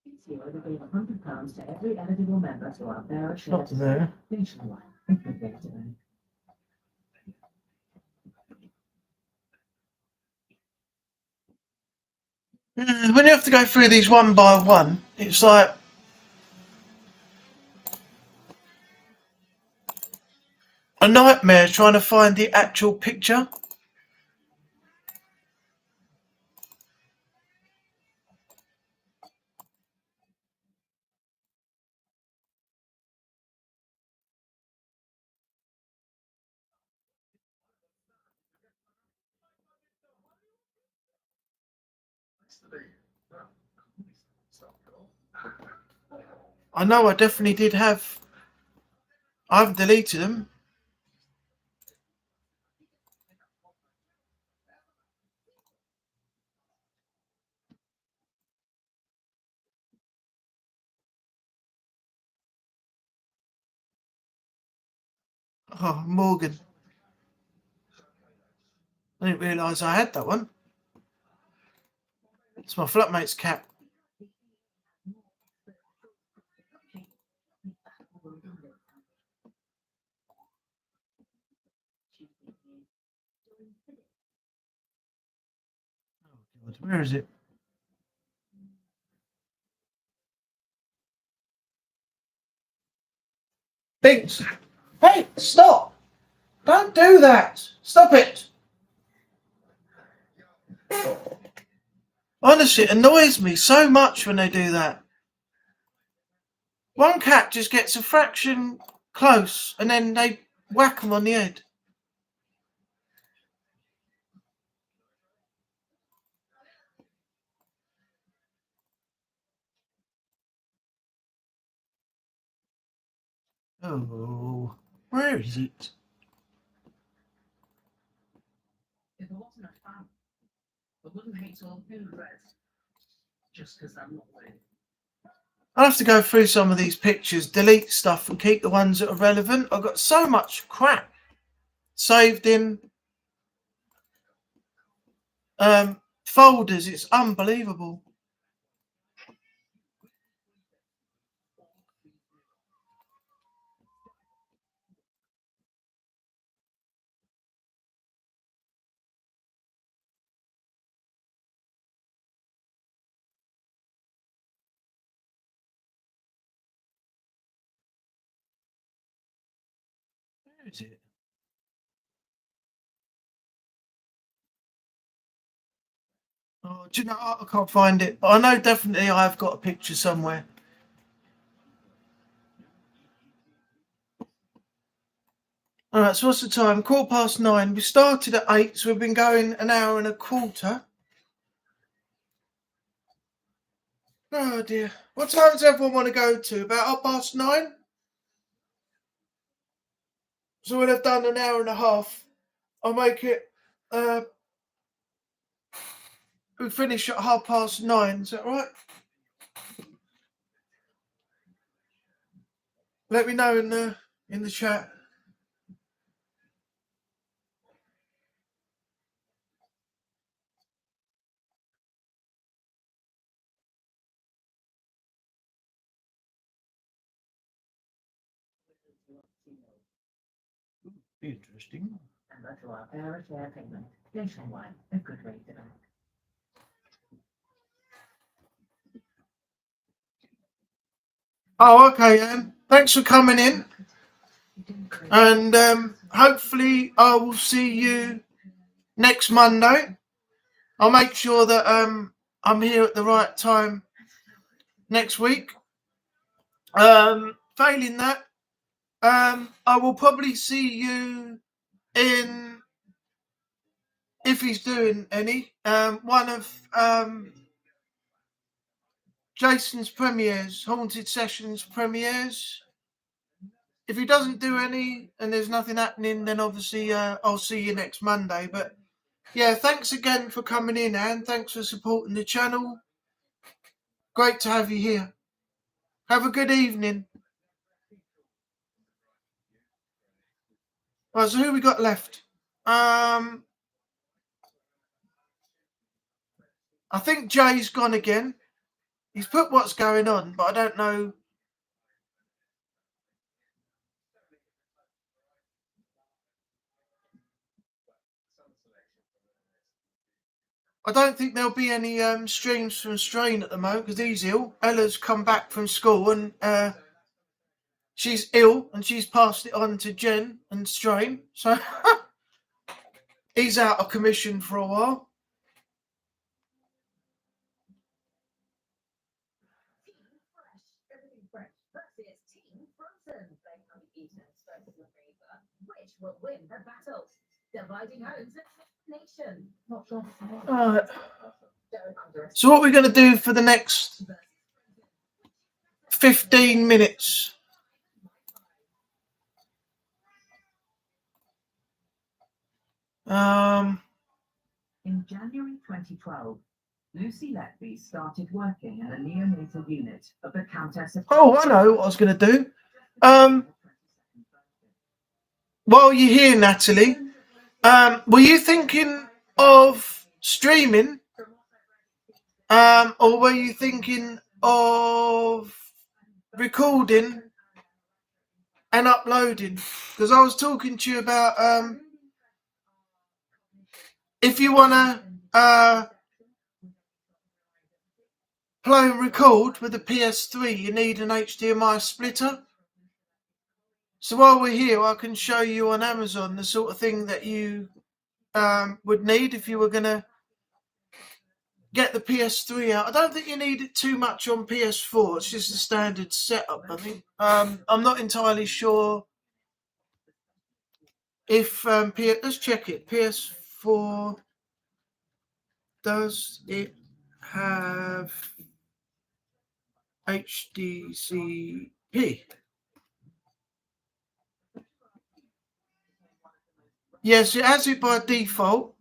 PCO would give £100 to every eligible member to our bearer Not shares there. nationwide. When you have to go through these one by one, it's like a nightmare trying to find the actual picture. I know I definitely did have. I haven't deleted them. Oh, Morgan. I didn't realise I had that one. It's my flatmate's cat. Oh, God, where is it? Binks! Hey, stop! Don't do that! Stop it! Honestly, it annoys me so much when they do that. One cat just gets a fraction close and then they whack them on the head. Oh, where is it? If I wasn't a fan, I wouldn't hate all food red just because I'm not with. I'll have to go through some of these pictures, delete stuff and keep the ones that are relevant. I've got so much crap saved in folders, it's unbelievable. Where is it? Oh, do you know, I can't find it, but I know definitely I've got a picture somewhere. All right, so what's the time? 9:15. We started at 8, so we've been going an hour and a quarter. Oh dear. What time does everyone want to go to? About 9:30? So we'll have done an hour and a half. I'll make it. We finish at 9:30. Is that right? Let me know in the chat. Interesting. And that will bear a fair payment. Nationwide, a good rate of act. Oh, okay, Anne. Thanks for coming in. And hopefully I will see you next Monday. I'll make sure that I'm here at the right time next week. Failing that, I will probably see you in, if he's doing any, one of Jason's premieres, Haunted Sessions premieres. If he doesn't do any and there's nothing happening, then obviously I'll see you next Monday. But yeah, thanks again for coming in, Anne. Thanks for supporting the channel. Great to have you here. Have a good evening. Right, so who we got left? I think Jay's gone again. He's put what's going on, but I don't know. I don't think there'll be any streams from Strain at the moment because he's ill. Ella's come back from school and she's ill and she's passed it on to Jen and Strain. So he's out of commission for a while. Which will win the battle? Dividing homes and nation. Alright. So what we're going to do for the next 15 minutes? In January 2012, Lucy Letby started working at a neonatal unit of the Countess of... Oh, I know what I was going to do. While you're here, Natalie, were you thinking of streaming? Or were you thinking of recording and uploading? Because I was talking to you about if you want to play and record with the PS3, you need an HDMI splitter. So while we're here, I can show you on Amazon the sort of thing that you would need if you were going to get the PS3 out. I don't think you need it too much on PS4. It's just a standard setup, I think. I'm not entirely sure if let's check it. PS4, does it have HDCP? Yes, it has it by default.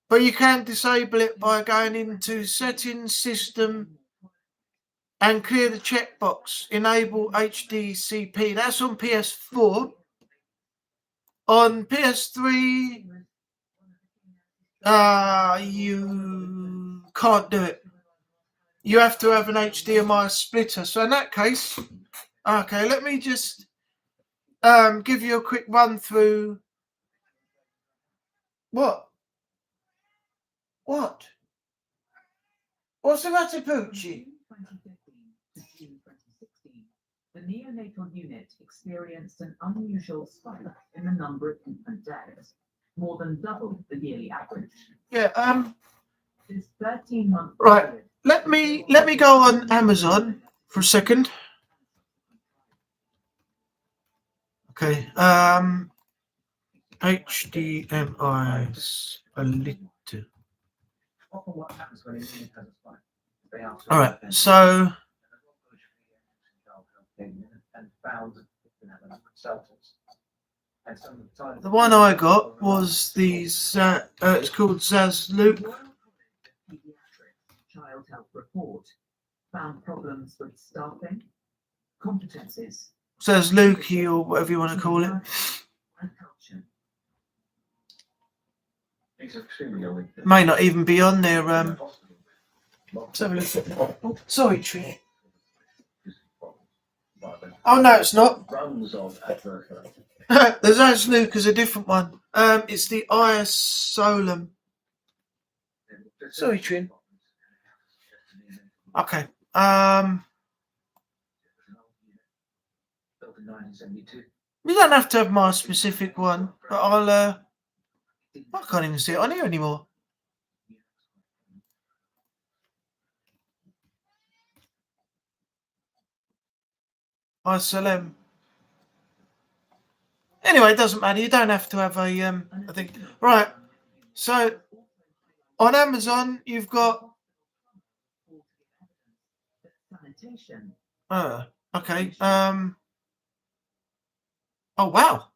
But you can disable it by going into Settings, System, and clear the checkbox, Enable HDCP. That's on PS4. On PS3, you can't do it. You have to have an HDMI splitter. So in that case, okay, let me just give you a quick run through. What? What's the matter, Poochie? 2015 to June 2016, the neonatal unit experienced an unusual spike in the number of infant deaths, more than double the yearly average. Yeah. This 13-month Right. period. Let me go on Amazon for a second. Okay. HDMI splitter. Often what happens when a unit has a spike, All right, so the one I got was these. It's called Zaz Luke. Pediatric Child Health Report found problems with staffing, competencies, Zaz Lukey, or whatever you want to call it. and culture. May not even be on there. Let's have a look. Oh, sorry, Tree. Oh no, it's not. The Zaz Luke is a different one. It's the IS Solum. Sorry, Trin. Okay. You don't have to have my specific one, but I can't even see it on here anymore. ISLM. Anyway, it doesn't matter. You don't have to have a I think. Right. So on Amazon, you've got. Sanitation. Okay. Oh wow,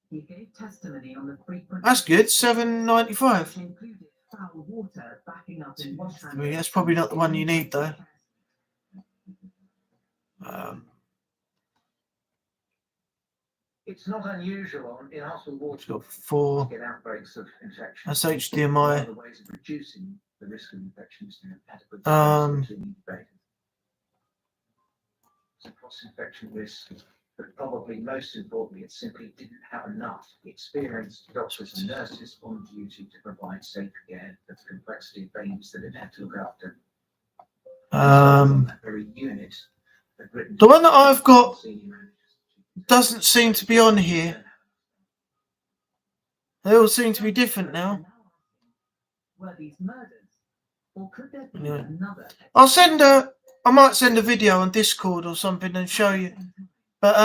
He gave testimony on the frequent. that's good. $7.95. which included foul water backing up in wash I mean, that's probably not the one you need though. It's not unusual in hospital It's water got 4. to get outbreaks of infection. That's One HDMI. of the ways of reducing the risk of infection is to have adequate incubators. So cross-infection risk, but probably most importantly, it simply didn't have enough experienced doctors and nurses on duty to provide safe care for the complexity of babies that it had to look after. That very unit had written The one that I've got senior managers. doesn't seem to be on here. They all seem to be different now. Were these murders? Or could there be Anyway. another? I might send a video on Discord or something and show you. But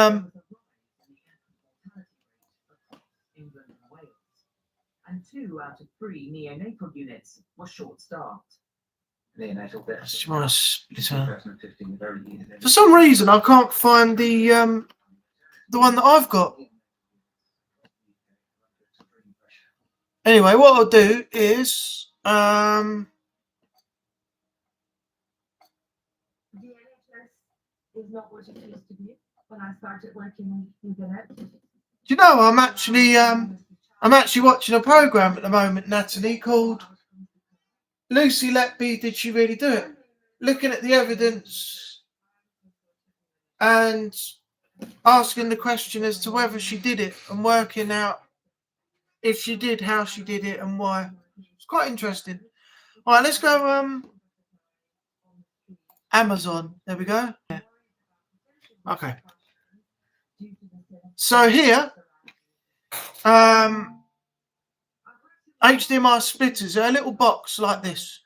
England and Wales. And 2 out of 3 neonatal units were short-staffed. Neonatal deaths. for some reason I can't find the one that I've got. Anyway, what I'll do is The NHS is not what it used to be when I started working in the do you know I'm actually watching a program at the moment, Natalie, called Lucy Letby, Did She Really Do It? Looking at the evidence and asking the question as to whether she did it and working out if she did, how she did it and why. It's quite interesting. All right, let's go Amazon. There we go. Yeah. Okay. So here, HDMI splitters are a little box like this.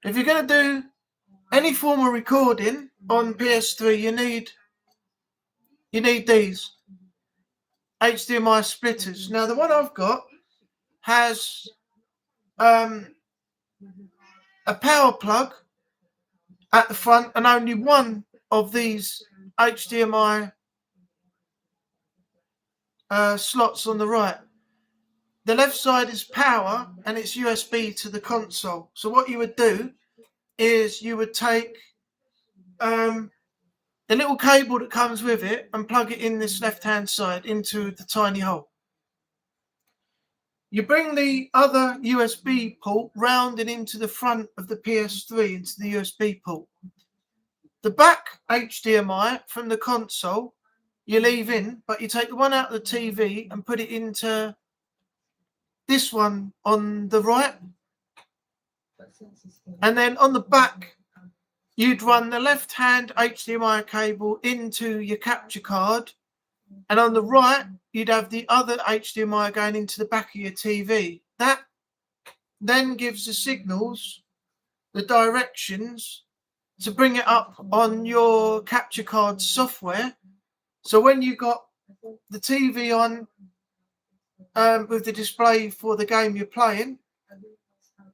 If you're going to do any form of recording on PS3, you need these HDMI splitters. Now the one I've got has a power plug at the front and only one of these HDMI slots on the right. The left side is power and it's USB to the console. So what you would do is you would take the little cable that comes with it and plug it in this left-hand side into the tiny hole. You bring the other USB port round and into the front of the PS3 into the USB port. The back HDMI from the console you leave in, but you take the one out of the TV and put it into this one on the right. And then on the back, you'd run the left-hand HDMI cable into your capture card. And on the right, you'd have the other HDMI going into the back of your TV. That then gives the signals, the directions, to bring it up on your capture card software. So when you got the TV on with the display for the game you're playing,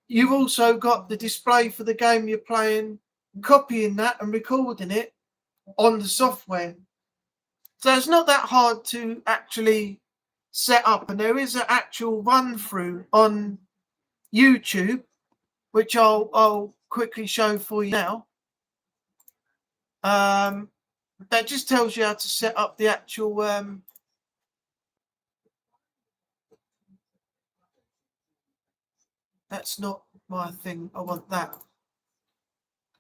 you've also got the display for the game you're playing, copying that and recording it on the software. So it's not that hard to actually set up, and there is an actual run through on YouTube, which I'll quickly show for you now. That just tells you how to set up the actual that's not my thing. I want that.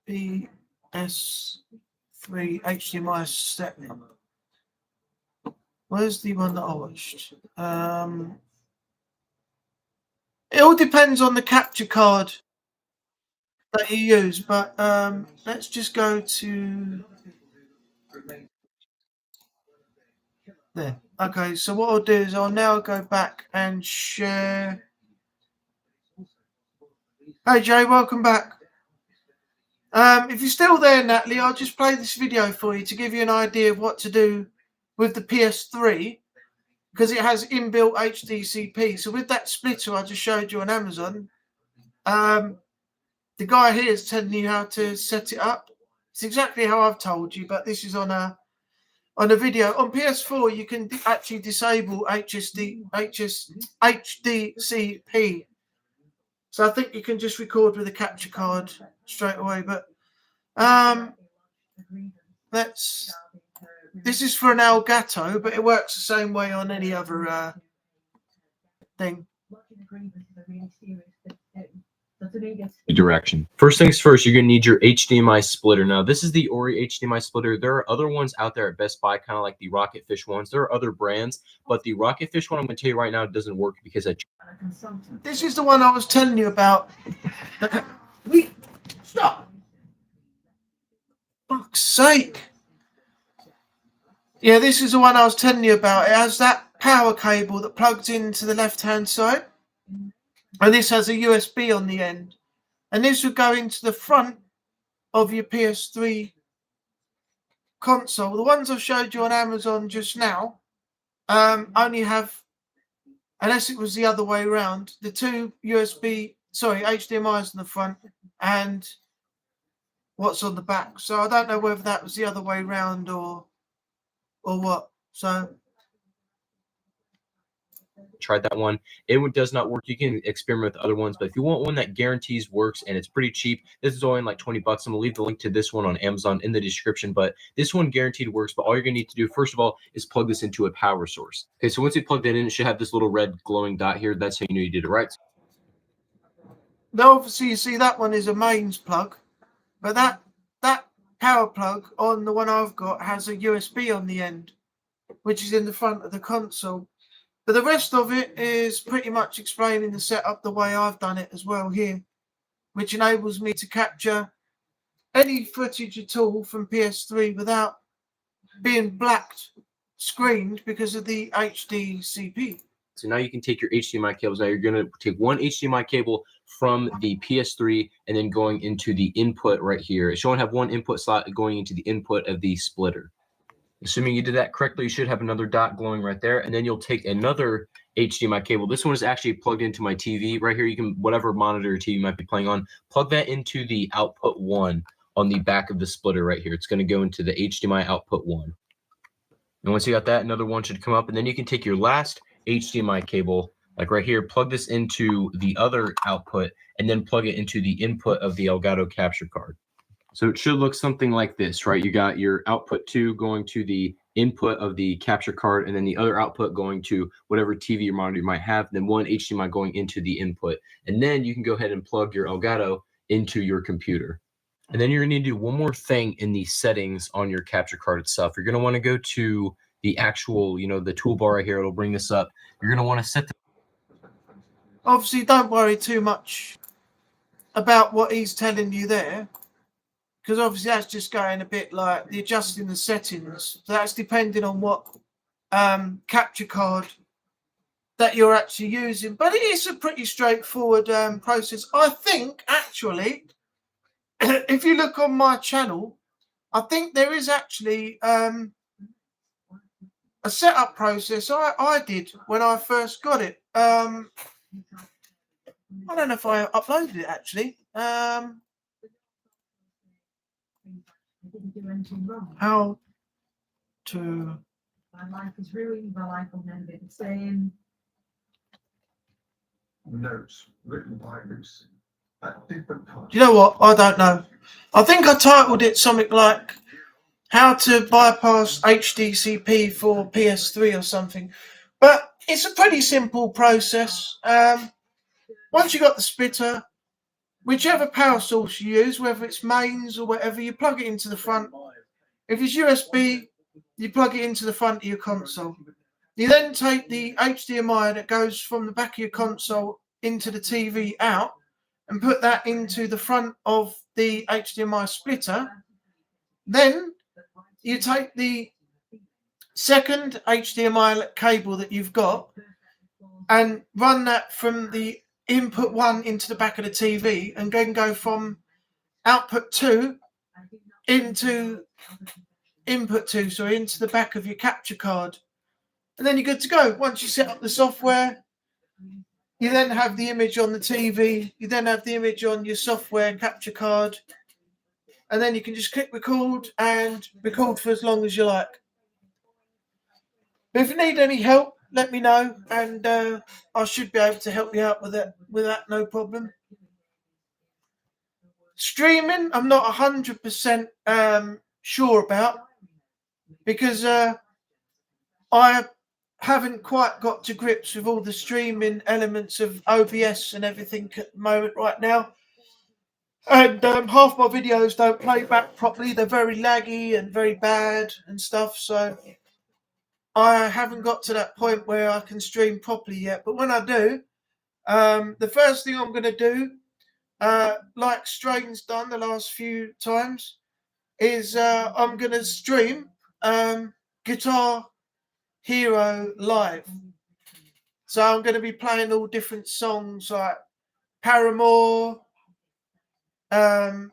PS3 HDMI setup. Where's the one that I watched? It all depends on the capture card that you use, but let's just go to there. Okay, so what I'll do is I'll now go back and share. Hey Jay, welcome back. If you're still there, Natalie, I'll just play this video for you to give you an idea of what to do with the PS3, because it has inbuilt HDCP. So with that splitter I just showed you on Amazon, the guy here is telling you how to set it up. It's exactly how I've told you, but this is on a video. On PS4, you can actually disable HDCP. So I think you can just record with a capture card straight away. But this is for an Elgato, but it works the same way on any other thing. Direction. First things first, you're going to need your HDMI splitter. Now, this is the Ori HDMI splitter. There are other ones out there at Best Buy, kind of like the Rocketfish ones. There are other brands, but the Rocketfish one I'm going to tell you right now doesn't work because this is the one I was telling you about. Stop! Fuck's sake! Yeah, this is the one I was telling you about. It has that power cable that plugs into the left-hand side, and this has a USB on the end. And this would go into the front of your PS3 console. The ones I showed you on Amazon just now only have, unless it was the other way around, the two HDMIs on the front and what's on the back. So I don't know whether that was the other way around or what. So tried that one. It does not work. You can experiment with other ones, but if you want one that guarantees works and it's pretty cheap, this is only like $20. I'm gonna leave the link to this one on Amazon in the description, but this one guaranteed works. But all you're gonna need to do, first of all, is plug this into a power source. Okay, so once you plug that in, it should have this little red glowing dot here. That's how you know you did it right. Now obviously you see that one is a mains plug, but that power plug on the one I've got has a USB on the end, which is in the front of the console. But the rest of it is pretty much explaining the setup the way I've done it as well here, which enables me to capture any footage at all from PS3 without being blacked screened because of the HDCP. So now you can take your HDMI cables. Now you're going to take one HDMI cable from the PS3 and then going into the input right here. It should only have one input slot going into the input of the splitter. Assuming you did that correctly, you should have another dot glowing right there. And then you'll take another HDMI cable. This one is actually plugged into my TV right here. You can, whatever monitor or TV you might be playing on, plug that into the output 1 on the back of the splitter right here. It's going to go into the HDMI output 1. And once you got that, another one should come up. And then you can take your last HDMI cable, like right here, plug this into the other output, and then plug it into the input of the Elgato capture card. So it should look something like this, right? You got your output 2 going to the input of the capture card, and then the other output going to whatever TV or monitor you might have, then one HDMI going into the input. And then you can go ahead and plug your Elgato into your computer. And then you're going to need to do one more thing in the settings on your capture card itself. You're going to want to go to the actual, the toolbar right here. It'll bring this up. You're going to want to set the... Obviously, don't worry too much about what he's telling you there, because obviously that's just going a bit like the adjusting the settings. So that's depending on what capture card that you're actually using. But it is a pretty straightforward process. I think, actually, if you look on my channel, I think there is actually a setup process I did when I first got it. I don't know if I uploaded it actually. I didn't do anything wrong. How to? My life is ruined. My life will never be the same. Notes written by Lucy at different times. Do you know what? I don't know. I think I titled it something like "How to Bypass HDCP for PS3" or something. But it's a pretty simple process. Once you got the splitter, whichever power source you use, whether it's mains or whatever, you plug it into the front. If it's USB, you plug it into the front of your console. You then take the HDMI that goes from the back of your console into the TV out and put that into the front of the HDMI splitter. Then you take the second HDMI cable that you've got and run that from the input 1 into the back of the TV, and then go from output 2 into input 2, so into the back of your capture card. And then you're good to go. Once you set up the software, you then have the image on the TV, you then have the image on your software capture card, and then you can just click record and record for as long as you like. If you need any help, let me know, and I should be able to help you out with that, no problem. Streaming, I'm not 100% sure about, because I haven't quite got to grips with all the streaming elements of OBS and everything at the moment right now. And half my videos don't play back properly. They're very laggy and very bad and stuff. So I haven't got to that point where I can stream properly yet. But when I do, the first thing I'm going to do, like Strain's done the last few times, is I'm going to stream Guitar Hero live. So I'm going to be playing all different songs like Paramore. Oh,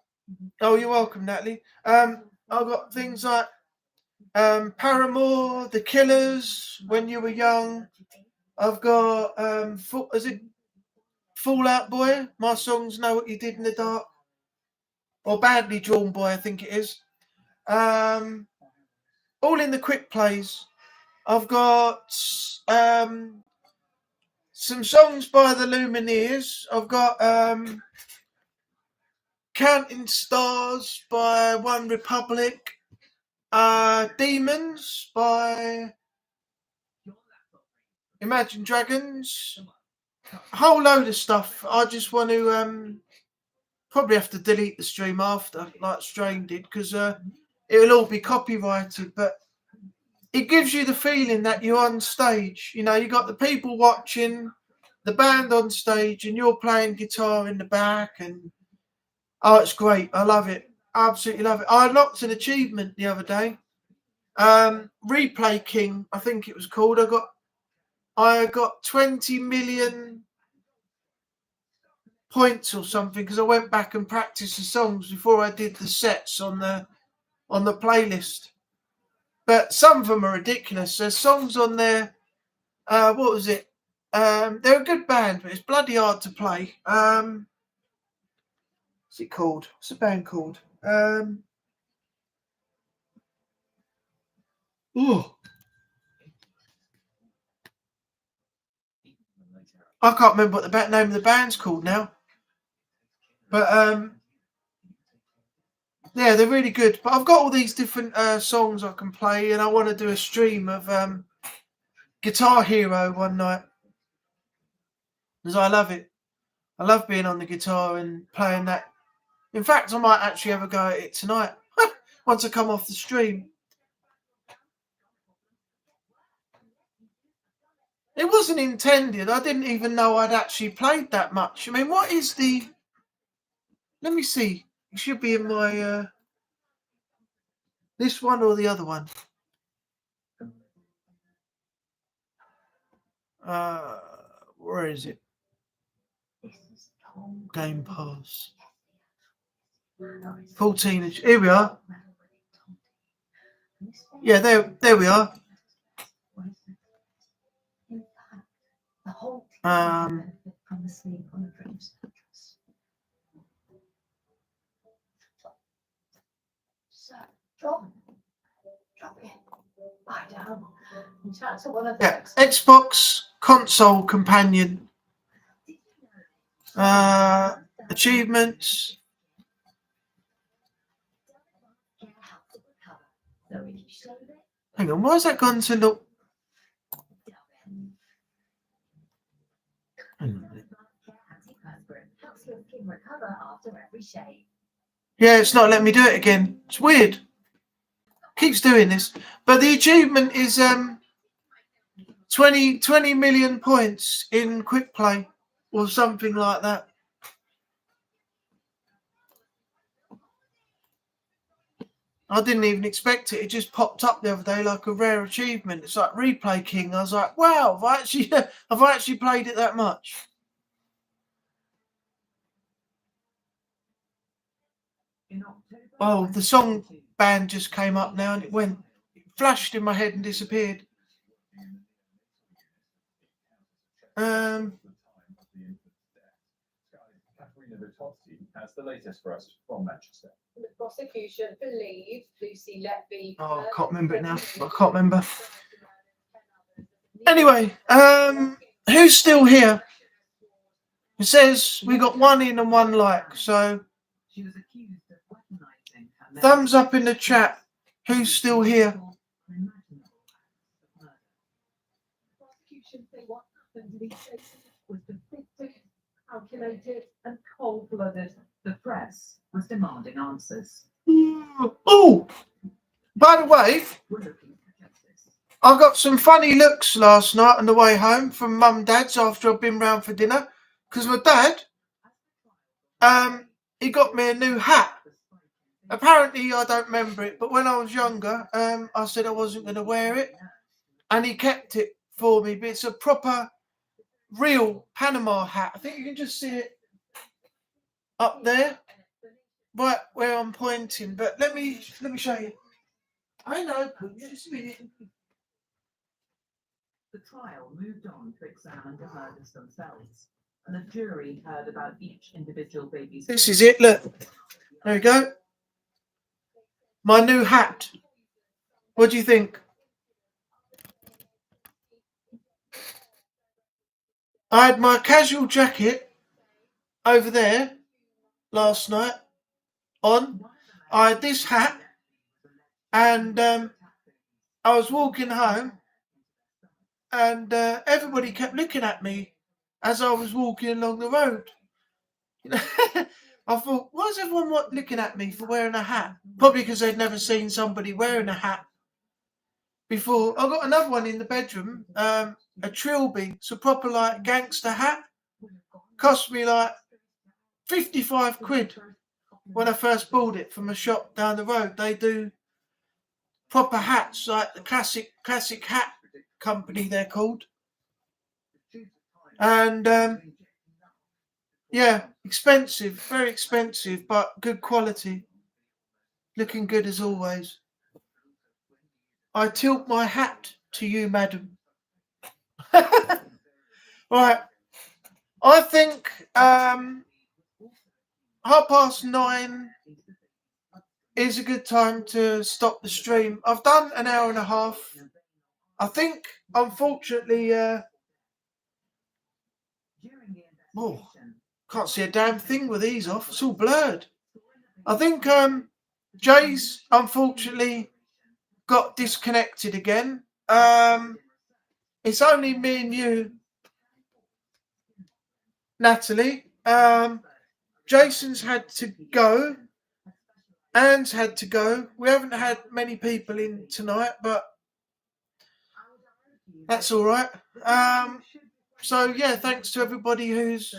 you're welcome, Natalie. I've got things like Paramore, The Killers, When You Were Young. I've got is it Fall Out Boy? My songs, Know What You Did in the Dark, or Badly Drawn Boy, I think it is. All in the quick plays. I've got some songs by the Lumineers. I've got Counting Stars by One Republic. Demons by Imagine Dragons. A whole load of stuff. I just want to probably have to delete the stream after, like Strain did, because it'll all be copyrighted. But it gives you the feeling that you're on stage. You know, you got the people watching, the band on stage, and you're playing guitar in the back. And oh, it's great. I love it. I absolutely love it. I unlocked an achievement the other day. Replay King, I think it was called. I got 20 million points or something because I went back and practiced the songs before I did the sets on the playlist. But some of them are ridiculous. There's songs on there. What was it? They're a good band, but it's bloody hard to play. What's it called? What's the band called? I can't remember what the name of the band's called now. But yeah, they're really good. But I've got all these different songs I can play, and I want to do a stream of Guitar Hero one night, because I love it. I love being on the guitar and playing that. In fact, I might actually have a go at it tonight once I come off the stream. It wasn't intended. I didn't even know I'd actually played that much. I mean, what is the... Let me see. It should be in my... this one or the other one? Where is it? Game Pass. 14 inch. Here we are. Yeah, there we are. chat to one of Yeah, them. Xbox console companion. Achievements. So if you shave it, Hang on, why has that gone to look? antiperspirant helps your skin recover after every shave. Yeah, it's not letting me do it again. It's weird. Keeps doing this. But the achievement is 20 million points in quick play or something like that. I didn't even expect it. It just popped up the other day like a rare achievement. It's like Replay King. I was like, wow, have I actually played it that much? In October Oh, the song band just came up now and it flashed in my head and disappeared. Katerina Bertozzi has the latest for us from Manchester. The prosecution believes Lucy Letby. Oh, I can't remember it now. I can't remember. Anyway, who's still here? It says we got 1 in and 1 like. So she was accused of weaponizing her thumbs up in the chat. Who's still here? Prosecution say what happened to these cases was depicted, calculated, and cold-blooded. The press was demanding answers. Oh, by the way, We're looking for justice. I got some funny looks last night on the way home from Mum and Dad's after I've been round for dinner. Because my dad, he got me a new hat. Apparently, I don't remember it, but when I was younger, I said I wasn't going to wear it. And he kept it for me. But it's a proper, real Panama hat. I think you can just see it up there, right where I'm pointing. But let me show you. I know, just a minute. The trial moved on to examine the murders themselves, and the jury heard about each individual baby's. This is it, look. There we go. My new hat. What do you think? I had my casual jacket over there last night on. I had this hat and I was walking home and everybody kept looking at me as I was walking along the road. I thought, why is everyone looking at me for wearing a hat? Probably because they'd never seen somebody wearing a hat before. I got another one in the bedroom, a Trilby. It's a proper like gangster hat. Cost me like 55 quid when I first bought it from a shop down the road. They do proper hats, like the classic hat company they're called. And yeah, expensive, very expensive, but good quality. Looking good as always. I tilt my hat to you, madam. Right. I think 9:30 is a good time to stop the stream. I've done an hour and a half. I think, unfortunately, can't see a damn thing with these off. It's all blurred. I think Jay's unfortunately got disconnected again. It's only me and you, Natalie. Jason's had to go. Anne's had to go. We haven't had many people in tonight, but that's all right. So yeah, thanks to everybody who's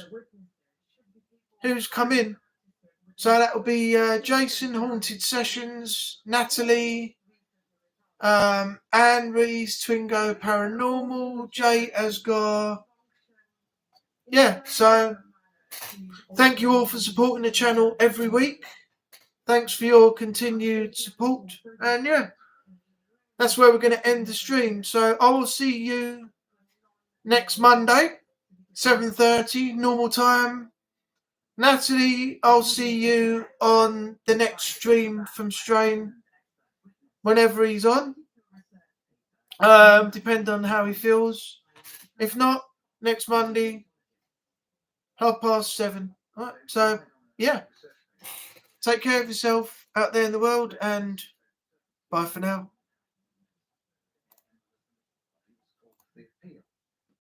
come in. So that will be Jason, Haunted Sessions, Natalie, Anne Rees, Twingo Paranormal, Jay Asgar. Yeah, so thank you all for supporting the channel every week. Thanks for your continued support. And yeah, that's where we're going to end the stream. So I will see you next Monday, 7:30, normal time. Natalie, I'll see you on the next stream from Strain, whenever he's on. Depend on how he feels. If not, next Monday, 7:30. All right. So yeah, take care of yourself out there in the world, and bye for now.